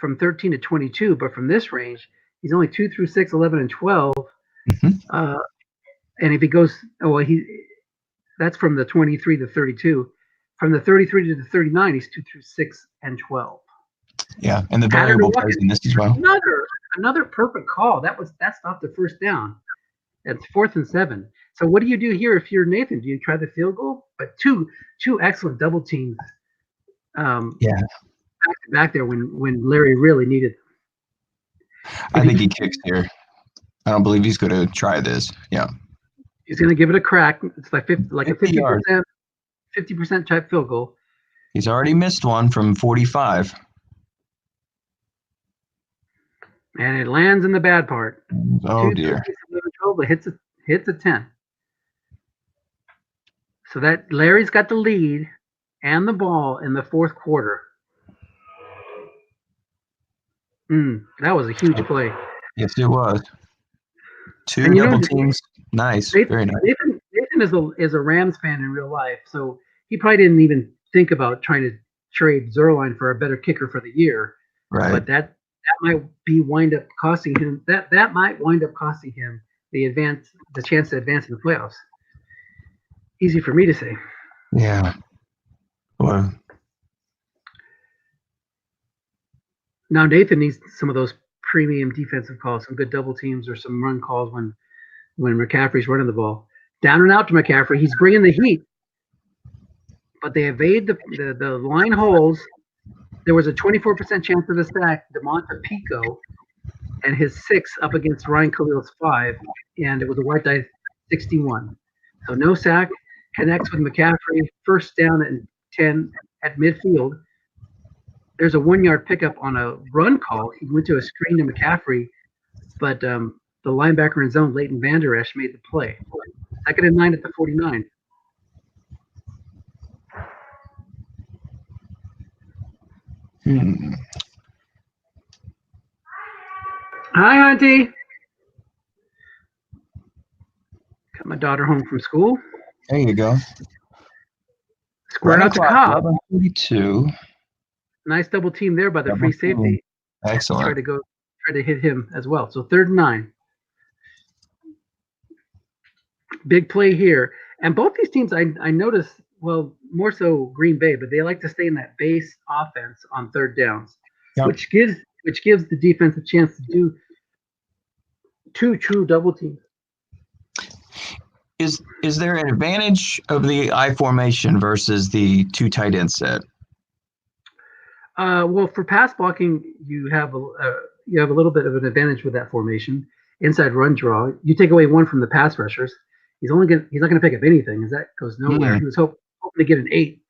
Speaker 2: from 13 to 22. But from this range, he's only 2 through 6, 11, and 12. And if he goes, that's from the 23 to 32. From the 33 to the 39, he's 2 through 6 and 12.
Speaker 1: Yeah, and the variable plays in this as well.
Speaker 2: Another perfect call. That stopped the first down. It's 4th and 7. So what do you do here if you're Nathan? Do you try the field goal? But two excellent double teams. Back there when Larry really needed them.
Speaker 1: I think he kicks here. I don't believe he's going to try this. Yeah.
Speaker 2: He's going to give it a crack. It's like
Speaker 1: 50 yards.
Speaker 2: 50% type field goal.
Speaker 1: He's already missed one from 45.
Speaker 2: And it lands in the bad part.
Speaker 1: Oh, dear.
Speaker 2: But hits a 10. So that Larry's got the lead and the ball in the fourth quarter. That was a huge play.
Speaker 1: Yes, it was. Two double teams. Nice. Very nice.
Speaker 2: Nathan is a Rams fan in real life, so he probably didn't even think about trying to trade Zerline for a better kicker for the year.
Speaker 1: Right.
Speaker 2: But that might wind up costing him the chance to advance in the playoffs. Easy for me to say.
Speaker 1: Yeah. Well.
Speaker 2: Now Nathan needs some of those premium defensive calls, some good double teams or some run calls when McCaffrey's running the ball. Down and out to McCaffrey. He's bringing the heat, but they evade the line holes. There was a 24% chance of a sack. DeMonte Pico and his 6 up against Ryan Khalil's 5, and it was a white die 61. So no sack. Connects with McCaffrey. First down and 10 at midfield. There's a 1-yard pickup on a run call. He went to a screen to McCaffrey, but the linebacker in zone, Leighton Vander Esch, made the play. 2nd and 9 at the 49. Hi, Auntie. Got my daughter home from school.
Speaker 1: There you go.
Speaker 2: Square out to Cobb.
Speaker 1: 42.
Speaker 2: Nice double team there by the free safety.
Speaker 1: Excellent.
Speaker 2: Try to hit him as well. So 3rd and 9. Big play here. And both these teams, I noticed, well, more so Green Bay, but they like to stay in that base offense on 3rd downs, which gives the defense a chance to do 2 true double teams.
Speaker 1: Is there an advantage of the I formation versus the 2 tight end set?
Speaker 2: Well, for pass blocking, you have a little bit of an advantage with that formation. Inside run draw, you take away 1 from the pass rushers. He's not going to pick up anything, as that goes nowhere. He was hoping to get an 8,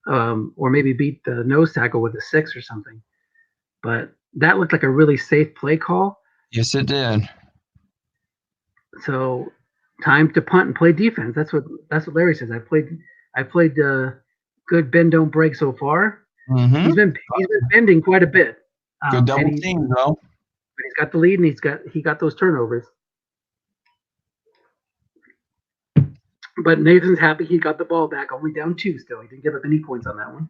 Speaker 2: or maybe beat the nose tackle with a 6 or something. But that looked like a really safe play call.
Speaker 1: Yes, it did.
Speaker 2: So time to punt and play defense. That's what Larry says. I played good bend don't break so far.
Speaker 1: Mm-hmm.
Speaker 2: He's been bending quite a bit.
Speaker 1: Good double team though.
Speaker 2: But he's got the lead and he got those turnovers. But Nathan's happy he got the ball back, only down 2 still. He didn't give up any points on that one.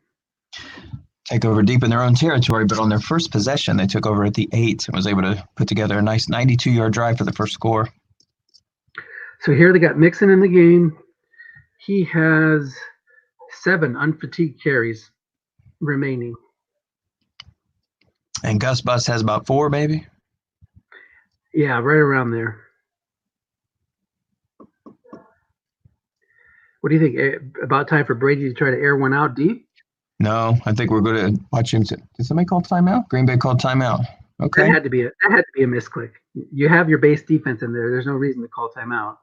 Speaker 1: Take over deep in their own territory, but on their first possession, they took over at the 8 and was able to put together a nice 92-yard drive for the first score.
Speaker 2: So here they got Mixon in the game. He has 7 unfatigued carries remaining.
Speaker 1: And Gus Bus has about 4, baby?
Speaker 2: Yeah, right around there. What do you think? About time for Brady to try to air one out deep?
Speaker 1: No, I think we're going to watch him. Did somebody call timeout? Green Bay called timeout. Okay.
Speaker 2: That had to be a misclick. You have your base defense in there. There's no reason to call timeout.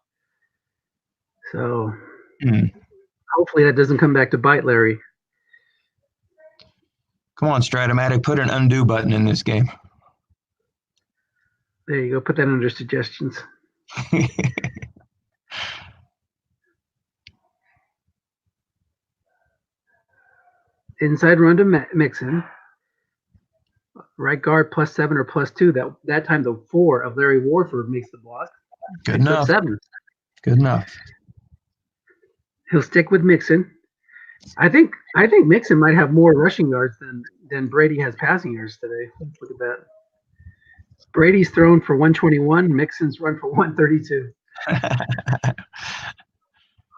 Speaker 2: So hopefully that doesn't come back to bite Larry.
Speaker 1: Come on, Stratomatic, put an undo button in this game.
Speaker 2: There you go. Put that under suggestions. Inside run to Mixon. Right guard +7 or +2. That time the 4 of Larry Warford makes the block.
Speaker 1: Good enough.
Speaker 2: 7.
Speaker 1: Good enough.
Speaker 2: He'll stick with Mixon. I think Mixon might have more rushing yards than Brady has passing yards today. Let's look at that. Brady's thrown for 121. Mixon's run for 132.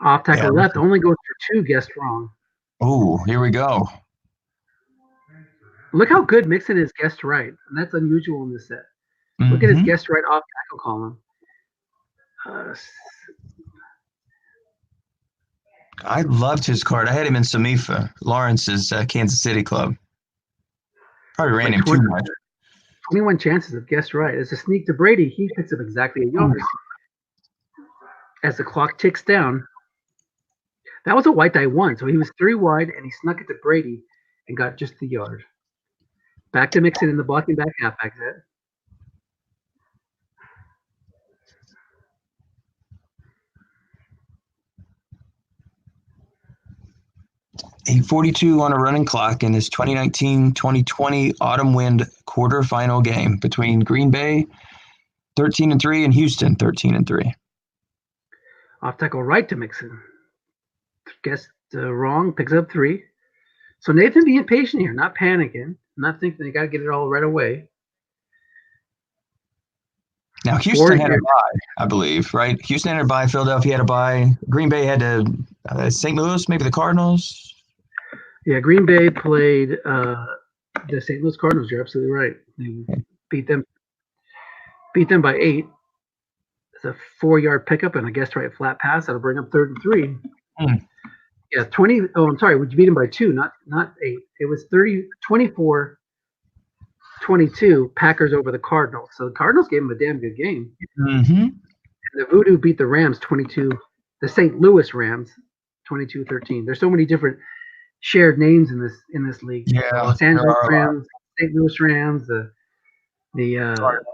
Speaker 2: Off tackle left only goes for 2. Guessed wrong.
Speaker 1: Oh, here we go.
Speaker 2: Look how good Mixon is guessed right, and that's unusual in this set. Look at his guessed right off tackle column.
Speaker 1: I loved his card. I had him in Semifa, Lawrence's Kansas City club. Probably ran him too much.
Speaker 2: 21 chances of guessed right. It's a sneak to Brady. He picks up exactly a yard. as the clock ticks down. That was a white die 1, so he was 3 wide, and he snuck it to Brady and got just the yard. Back to Mixon in the blocking back halfback set.
Speaker 1: A 42 on a running clock in this 2019-2020 Autumn Wind quarterfinal game between Green Bay 13-3 and Houston 13-3.
Speaker 2: Off tackle right to Mixon. Guessed wrong, picks up 3. So Nathan being patient here, not panicking, not thinking they got to get it all right away.
Speaker 1: Now, Houston had a bye, I believe, right? Houston had a bye. Philadelphia had a bye. Green Bay had St. Louis, maybe the Cardinals.
Speaker 2: Yeah, Green Bay played the St. Louis Cardinals. You're absolutely right. They beat them by 8. It's a 4-yard pickup and a guess right flat pass. That'll bring up 3rd and 3. Yeah, 20. Oh, I'm sorry. Would you beat them by 2, not 8? It was 24-22. Packers over the Cardinals. So the Cardinals gave them a damn good game.
Speaker 1: Mm-hmm.
Speaker 2: And the Voodoo beat the Rams 22. The St. Louis Rams 22-13. There's so many different shared names in this league.
Speaker 1: Yeah,
Speaker 2: the Los Angeles Rams, St. Louis Rams, the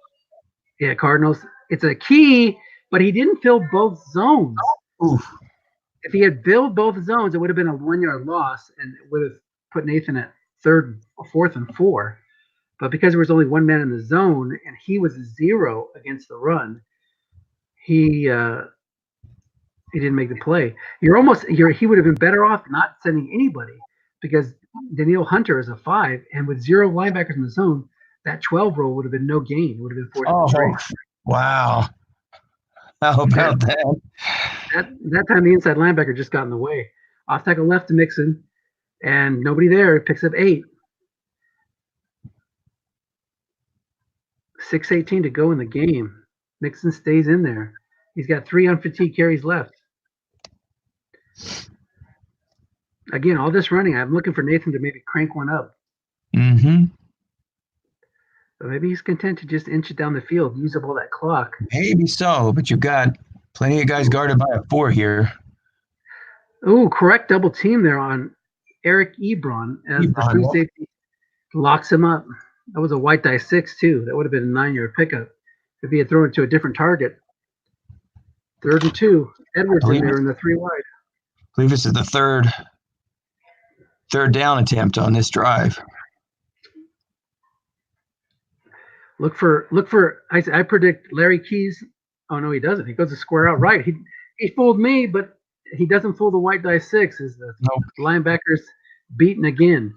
Speaker 2: Cardinals. It's a key, but he didn't fill both zones.
Speaker 1: Oof.
Speaker 2: If he had filled both zones, it would have been a 1-yard loss, and it would have put Nathan at 4th and 4. But because there was only one man in the zone, and he was 0 against the run, he didn't make the play. He would have been better off not sending anybody, because Danielle Hunter is a 5, and with 0 linebackers in the zone, that 12 roll would have been no gain. It would have been 4th and 3.
Speaker 1: Wow. How about that?
Speaker 2: That time the inside linebacker just got in the way. Off tackle left to Mixon, and nobody there. Picks up 8. 6:18 to go in the game. Mixon stays in there. He's got 3 on fatigue carries left. Again, all this running, I'm looking for Nathan to maybe crank one up.
Speaker 1: Mm-hmm.
Speaker 2: So maybe he's content to just inch it down the field, use up all that clock.
Speaker 1: Maybe so, but you've got plenty of guys guarded by a 4 here.
Speaker 2: Ooh, correct double team there on Eric Ebron as the free safety locks him up. That was a white die 6 too. That would have been a 9-yard pickup if he had thrown it to a different target. 3rd and 2. Edwards in there in the 3 wide.
Speaker 1: I believe this is the third down attempt on this drive.
Speaker 2: Look for. I predict Larry Keys. Oh no, he doesn't. He goes to square out right. He fooled me, but he doesn't fool the white die 6. Is the linebackers beaten again?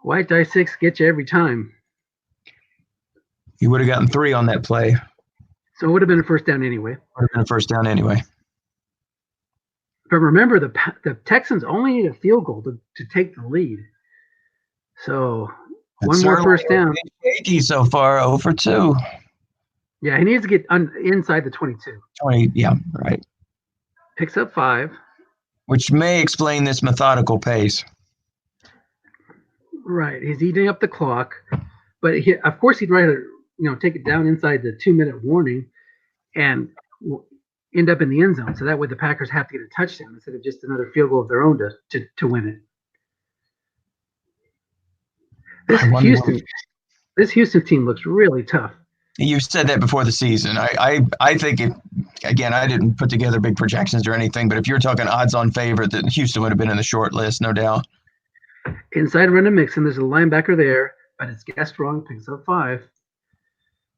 Speaker 2: White die 6 gets you every time.
Speaker 1: He would have gotten 3 on that play.
Speaker 2: So it would have been a first down anyway.
Speaker 1: Would have been a first down anyway.
Speaker 2: But remember, the Texans only need a field goal to take the lead. So one more first down.
Speaker 1: Shaky so far, 0 for 2.
Speaker 2: Yeah, he needs to get inside the 22.
Speaker 1: 20, yeah, right.
Speaker 2: Picks up 5.
Speaker 1: Which may explain this methodical pace.
Speaker 2: Right, he's eating up the clock, but of course he'd rather take it down inside the 2-minute warning and end up in the end zone. So that way the Packers have to get a touchdown instead of just another field goal of their own to win it. This Houston team looks really tough.
Speaker 1: You said that before the season. I think again, I didn't put together big projections or anything, but if you're talking odds-on favorite, that Houston would have been in the short list, no doubt.
Speaker 2: Inside run to Mixon, there's a linebacker there, but it's guessed wrong, picks up 5.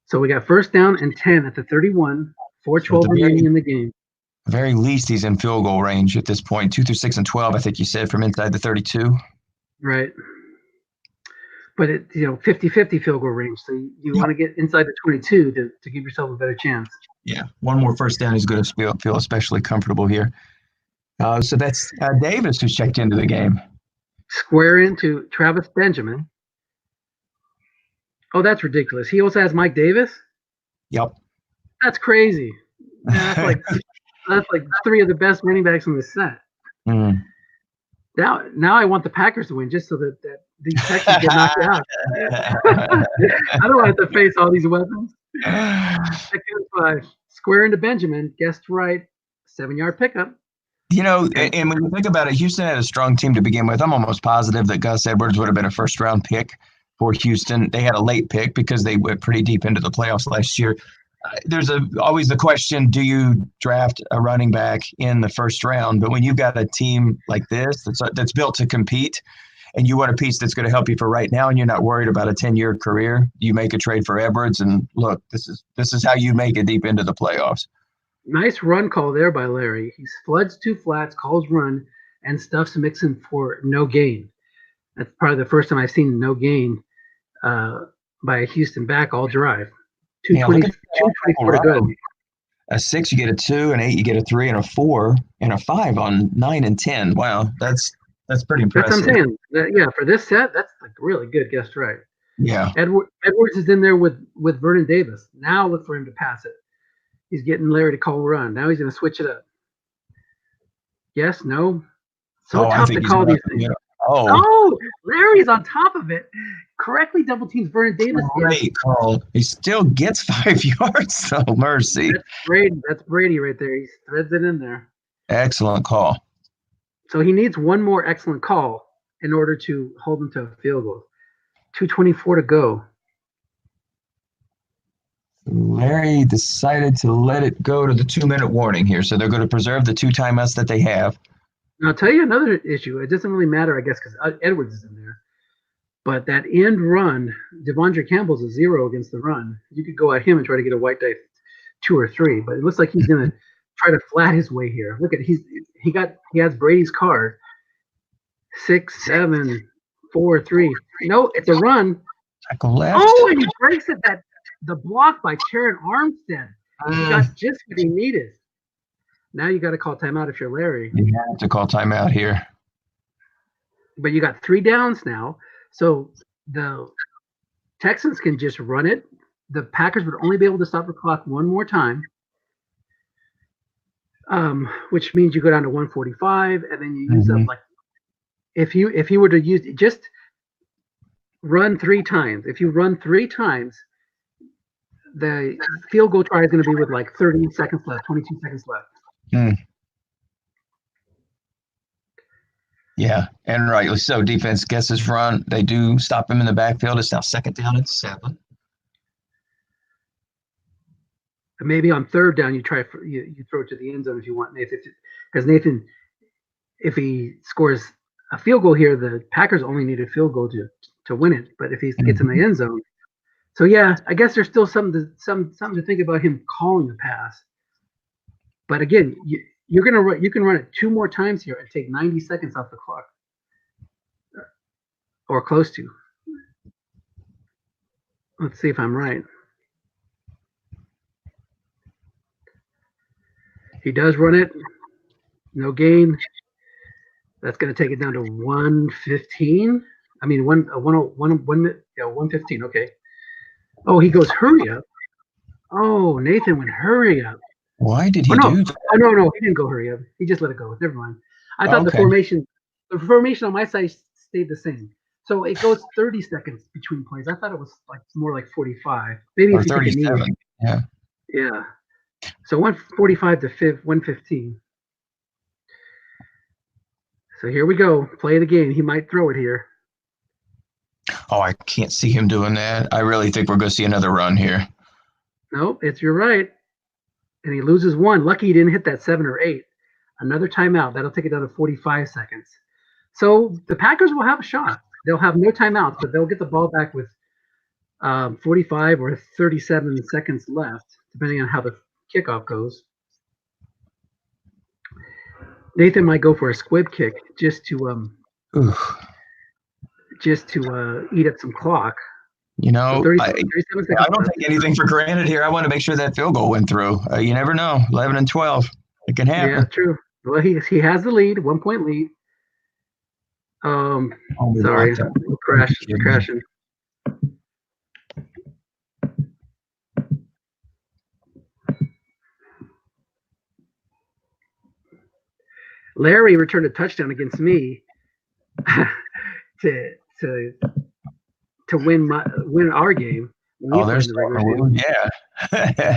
Speaker 2: So we got first down and 10 at the 31, 4:12 remaining in the game.
Speaker 1: Very least he's in field goal range at this point. 2 through 6 and 12, I think you said, from inside the 32.
Speaker 2: Right. But it 50-50 field goal range. So you want to get inside the 22 to give yourself a better chance.
Speaker 1: Yeah. One more first down is going to feel especially comfortable here. So that's Davis who's checked into the game.
Speaker 2: Square into Travis Benjamin. Oh, that's ridiculous. He also has Mike Davis?
Speaker 1: Yep.
Speaker 2: That's crazy. Man, that's like 3 of the best running backs in the set.
Speaker 1: Mm.
Speaker 2: Now I want the Packers to win just so that these Texans get knocked out. I don't want to face all these weapons. Second and 5. Square into Benjamin. Guessed right. 7-yard pickup.
Speaker 1: And when you think about it, Houston had a strong team to begin with. I'm almost positive that Gus Edwards would have been a first-round pick for Houston. They had a late pick because they went pretty deep into the playoffs last year. There's always the question, do you draft a running back in the first round? But when you've got a team like this that's built to compete, and you want a piece that's going to help you for right now, and you're not worried about a 10-year career, you make a trade for Edwards, and look, this is how you make it deep into the playoffs.
Speaker 2: Nice run call there by Larry. He floods 2 flats, calls run, and stuffs Mixon for no gain. That's probably the first time I've seen no gain by a Houston back all drive. 224 to good.
Speaker 1: A 6, you get a 2, an 8, you get a 3, and a 4, and a 5 on 9 and 10. Wow, that's pretty impressive.
Speaker 2: That's what I'm saying. Yeah, for this set, that's like really good. Guessed right.
Speaker 1: Yeah.
Speaker 2: Edwards is in there with Vernon Davis. Now look for him to pass it. He's getting Larry to call a run. Now he's going to switch it up. Yes, no. So tough to call these things. Oh, Larry's on top of it. Correctly double teams Vernon Davis.
Speaker 1: Great call. He still gets 5 yards. Oh, mercy.
Speaker 2: That's Brady right there. He threads it in there.
Speaker 1: Excellent call.
Speaker 2: So he needs one more excellent call in order to hold him to a field goal. 2:24 to go.
Speaker 1: Larry decided to let it go to the 2-minute warning here. So they're going to preserve the 2 timeouts that they have.
Speaker 2: Now, I'll tell you another issue. It doesn't really matter, I guess, because Edwards is in there. But that end run, Devondre Campbell's a 0 against the run. You could go at him and try to get a white die 2 or 3, but it looks like he's going to try to flat his way here. Look at he has Brady's card. 6, 7, 4, 3. No, it's a run.
Speaker 1: Tackle left.
Speaker 2: Oh, and he breaks it. The block by Terran Armstead. He got just what he needed. Now you got to call timeout if you're Larry.
Speaker 1: You have to call timeout here.
Speaker 2: But you got 3 downs now, so the Texans can just run it. The Packers would only be able to stop the clock one more time, which means you go down to 145, and then you use up like if you were to use just run 3 times. If you run 3 times, the field goal try is going to be with like 30 seconds left, 22 seconds left.
Speaker 1: Yeah, and rightly so. Defense guesses run. They do stop him in the backfield. It's now 2nd down and 7.
Speaker 2: Maybe on 3rd down, you throw it to the end zone if you want Nathan, because Nathan, if he scores a field goal here, the Packers only need a field goal to win it. But if he gets in the end zone, so yeah, I guess there's still something to think about him calling the pass. But again, you can run it 2 more times here and take 90 seconds off the clock, or close to. Let's see if I'm right. He does run it. No gain. That's going to take it down to 115. I mean, 115. Okay. Oh, he goes hurry up. Oh, Nathan went hurry up.
Speaker 1: Why did he do that?
Speaker 2: Oh, no, he didn't go hurry up. He just let it go. Never mind. I thought the formation on my side stayed the same. So it goes 30 seconds between plays. I thought it was like more like 45. Maybe
Speaker 1: or 37. Yeah.
Speaker 2: Yeah. So 145 to 115. So here we go. Play the game. He might throw it here.
Speaker 1: Oh, I can't see him doing that. I really think we're going to see another run here.
Speaker 2: Nope, you're right. And he loses 1. Lucky he didn't hit that 7 or 8. Another timeout. That'll take it down to 45 seconds. So the Packers will have a shot. They'll have no timeouts, but they'll get the ball back with 45 or 37 seconds left, depending on how the kickoff goes. Nathan might go for a squib kick just to eat up some clock.
Speaker 1: You know, so I don't take anything for granted here. I want to make sure that field goal went through. You never know. 11 and 12. It can happen.
Speaker 2: Yeah, true. Well, he has the lead, 1-point lead. Sorry, crashing. Larry returned a touchdown against me to win our game.
Speaker 1: Oh, there's yeah.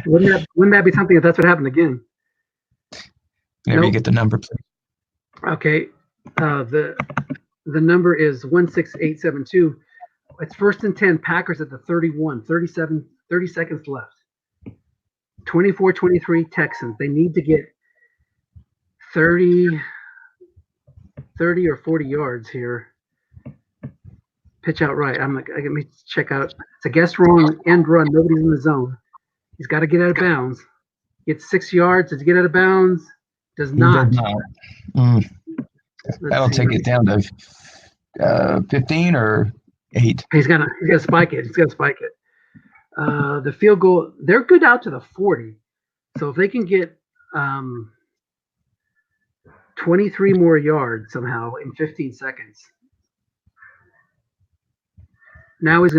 Speaker 2: Wouldn't that be something if that's what happened again?
Speaker 1: Whenever you get the number, please.
Speaker 2: Okay. The number is 16872. It's 1st and 10. Packers at the 31. 30 seconds left. 24-23 Texans. They need to get 30 or 40 yards here. Pitch out right. Let me check out. It's a guess wrong end run. Nobody's in the zone. He's got to get out of bounds. Gets 6 yards. Does he get out of bounds? Does not.
Speaker 1: He does not. That'll take it down to 15 or 8.
Speaker 2: He's gonna spike it. The field goal. They're good out to the 40. So if they can get 23 more yards somehow in 15 seconds. Now he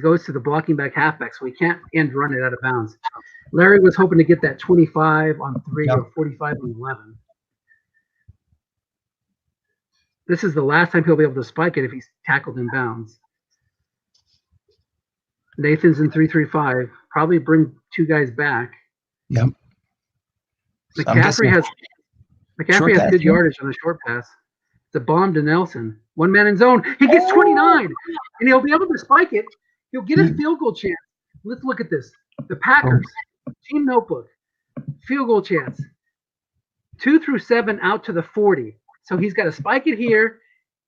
Speaker 2: goes to the blocking back halfback, so he can't end run it out of bounds. Larry was hoping to get that 25 on 3 or 45 on 11. This is the last time he'll be able to spike it if he's tackled in bounds. Nathan's in 3-3-5. Probably bring 2 guys back.
Speaker 1: Yep.
Speaker 2: McCaffrey has good yardage on the short pass. It's a bomb to Nelson. 1 man in zone. He gets 29, and he'll be able to spike it. He'll get a field goal chance. Let's look at this. The Packers, team notebook, field goal chance. 2 through 7 out to the 40. So he's got to spike it here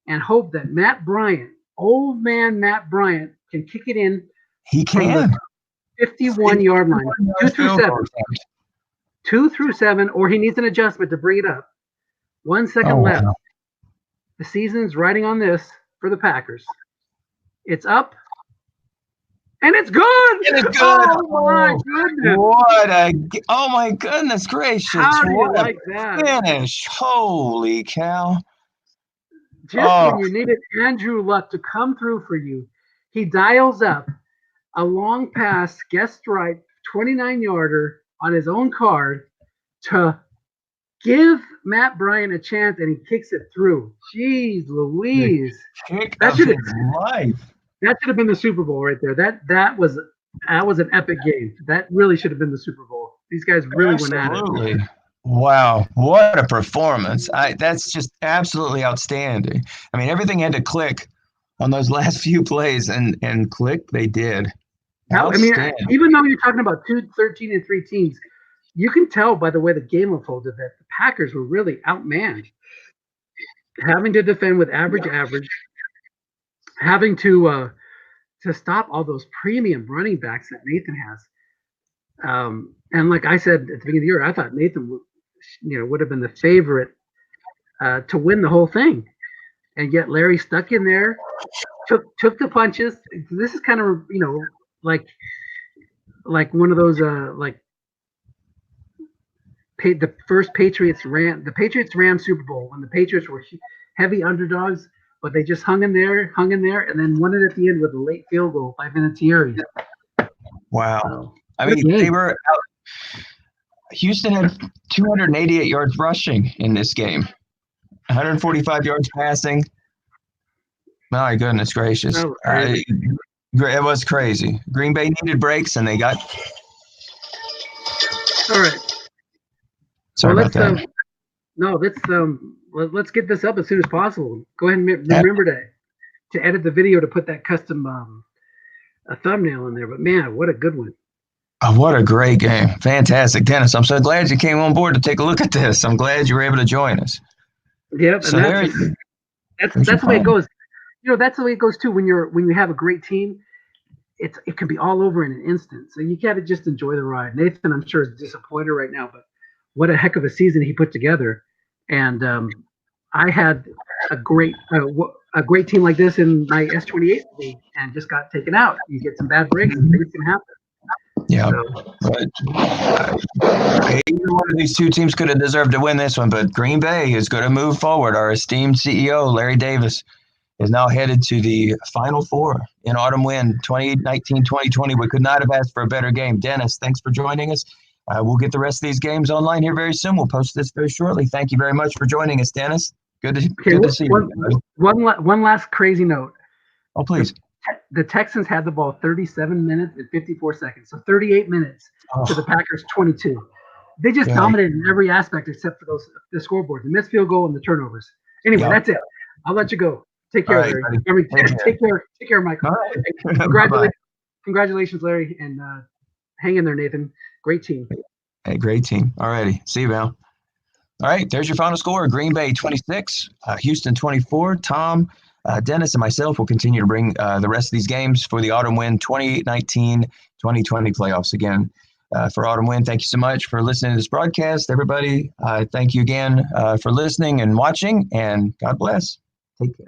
Speaker 2: and hope that Matt Bryant, old man Matt Bryant, can kick it in.
Speaker 1: He can.
Speaker 2: 51-yard line. 2 through 7. 2 through 7, or he needs an adjustment to bring it up. 1 second left. Wow. The season's riding on this for the Packers. It's up. And it's good. Oh my goodness!
Speaker 1: Oh my goodness gracious!
Speaker 2: How do you like that
Speaker 1: finish? Holy cow!
Speaker 2: Just when you needed Andrew Luck to come through for you, he dials up a long pass, guest right, 29-yarder on his own card to give Matt Bryant a chance, and he kicks it through. Jeez Louise!
Speaker 1: That should
Speaker 2: have been the Super Bowl right there. That was an epic game. That really should have been the Super Bowl. These guys really went at it.
Speaker 1: Wow, what a performance. That's just absolutely outstanding. I mean, everything had to click on those last few plays, and click they did.
Speaker 2: I mean, even though you're talking about 13-3 teams, you can tell by the way the game unfolded that the Packers were really outmanned. Having to defend with average, having to stop all those premium running backs that Nathan has. And like I said at the beginning of the year, I thought Nathan would have been the favorite to win the whole thing. And yet Larry stuck in there, took the punches. This is kind of, like one of those the first Patriots Rams Super Bowl, when the Patriots were heavy underdogs, but they just hung in there, and then won it at the end with a late field goal by Vinatieri.
Speaker 1: Wow. I mean, they were out. Houston had 288 yards rushing in this game, 145 yards passing. My goodness gracious. It was crazy. Green Bay needed breaks, and they got.
Speaker 2: All right.
Speaker 1: Sorry about that.
Speaker 2: Let's get this up as soon as possible. Go ahead and remember to edit the video to put that custom a thumbnail in there. But man, what a good one!
Speaker 1: Oh, what a great game! Fantastic, Dennis. I'm so glad you came on board to take a look at this. I'm glad you were able to join us.
Speaker 2: Yep, so and that's the way it goes. That's the way it goes too. When you have a great team, it can be all over in an instant. So you got to just enjoy the ride. Nathan, I'm sure, is disappointed right now, but what a heck of a season he put together. And I had a great team like this in my S28 league, and just got taken out. You get some bad breaks, and things can happen.
Speaker 1: Yeah, either one of these two teams could have deserved to win this one, but Green Bay is going to move forward. Our esteemed CEO, Larry Davis, is now headed to the Final Four in Autumn Wind 2019-2020. We could not have asked for a better game. Dennis, thanks for joining us. We'll get the rest of these games online here very soon. We'll post this very shortly. Thank you very much for joining us, Dennis. Good to see you.
Speaker 2: One last crazy note.
Speaker 1: Oh, please.
Speaker 2: The Texans had the ball 37 minutes and 54 seconds, so 38 minutes to the Packers 22. They just
Speaker 1: Yeah.
Speaker 2: dominated in every aspect except for the scoreboard, the missed field goal, and the turnovers. Anyway, that's it. I'll let you go. Take
Speaker 1: All
Speaker 2: care,
Speaker 1: right,
Speaker 2: Larry.
Speaker 1: buddy.
Speaker 2: I mean,
Speaker 1: Take care.
Speaker 2: take care, Michael.
Speaker 1: All right.
Speaker 2: Hey,
Speaker 1: Bye-bye.
Speaker 2: congratulations, Larry, and hang in there, Nathan. Great team.
Speaker 1: Hey, great team. All righty. See you, Val. All right, there's your final score. Green Bay 26, Houston 24. Tom, Dennis, and myself will continue to bring the rest of these games for the Autumn Wind 2019-2020 playoffs. Again, for Autumn Wind, thank you so much for listening to this broadcast. Everybody, thank you again for listening and watching, and God bless. Take care.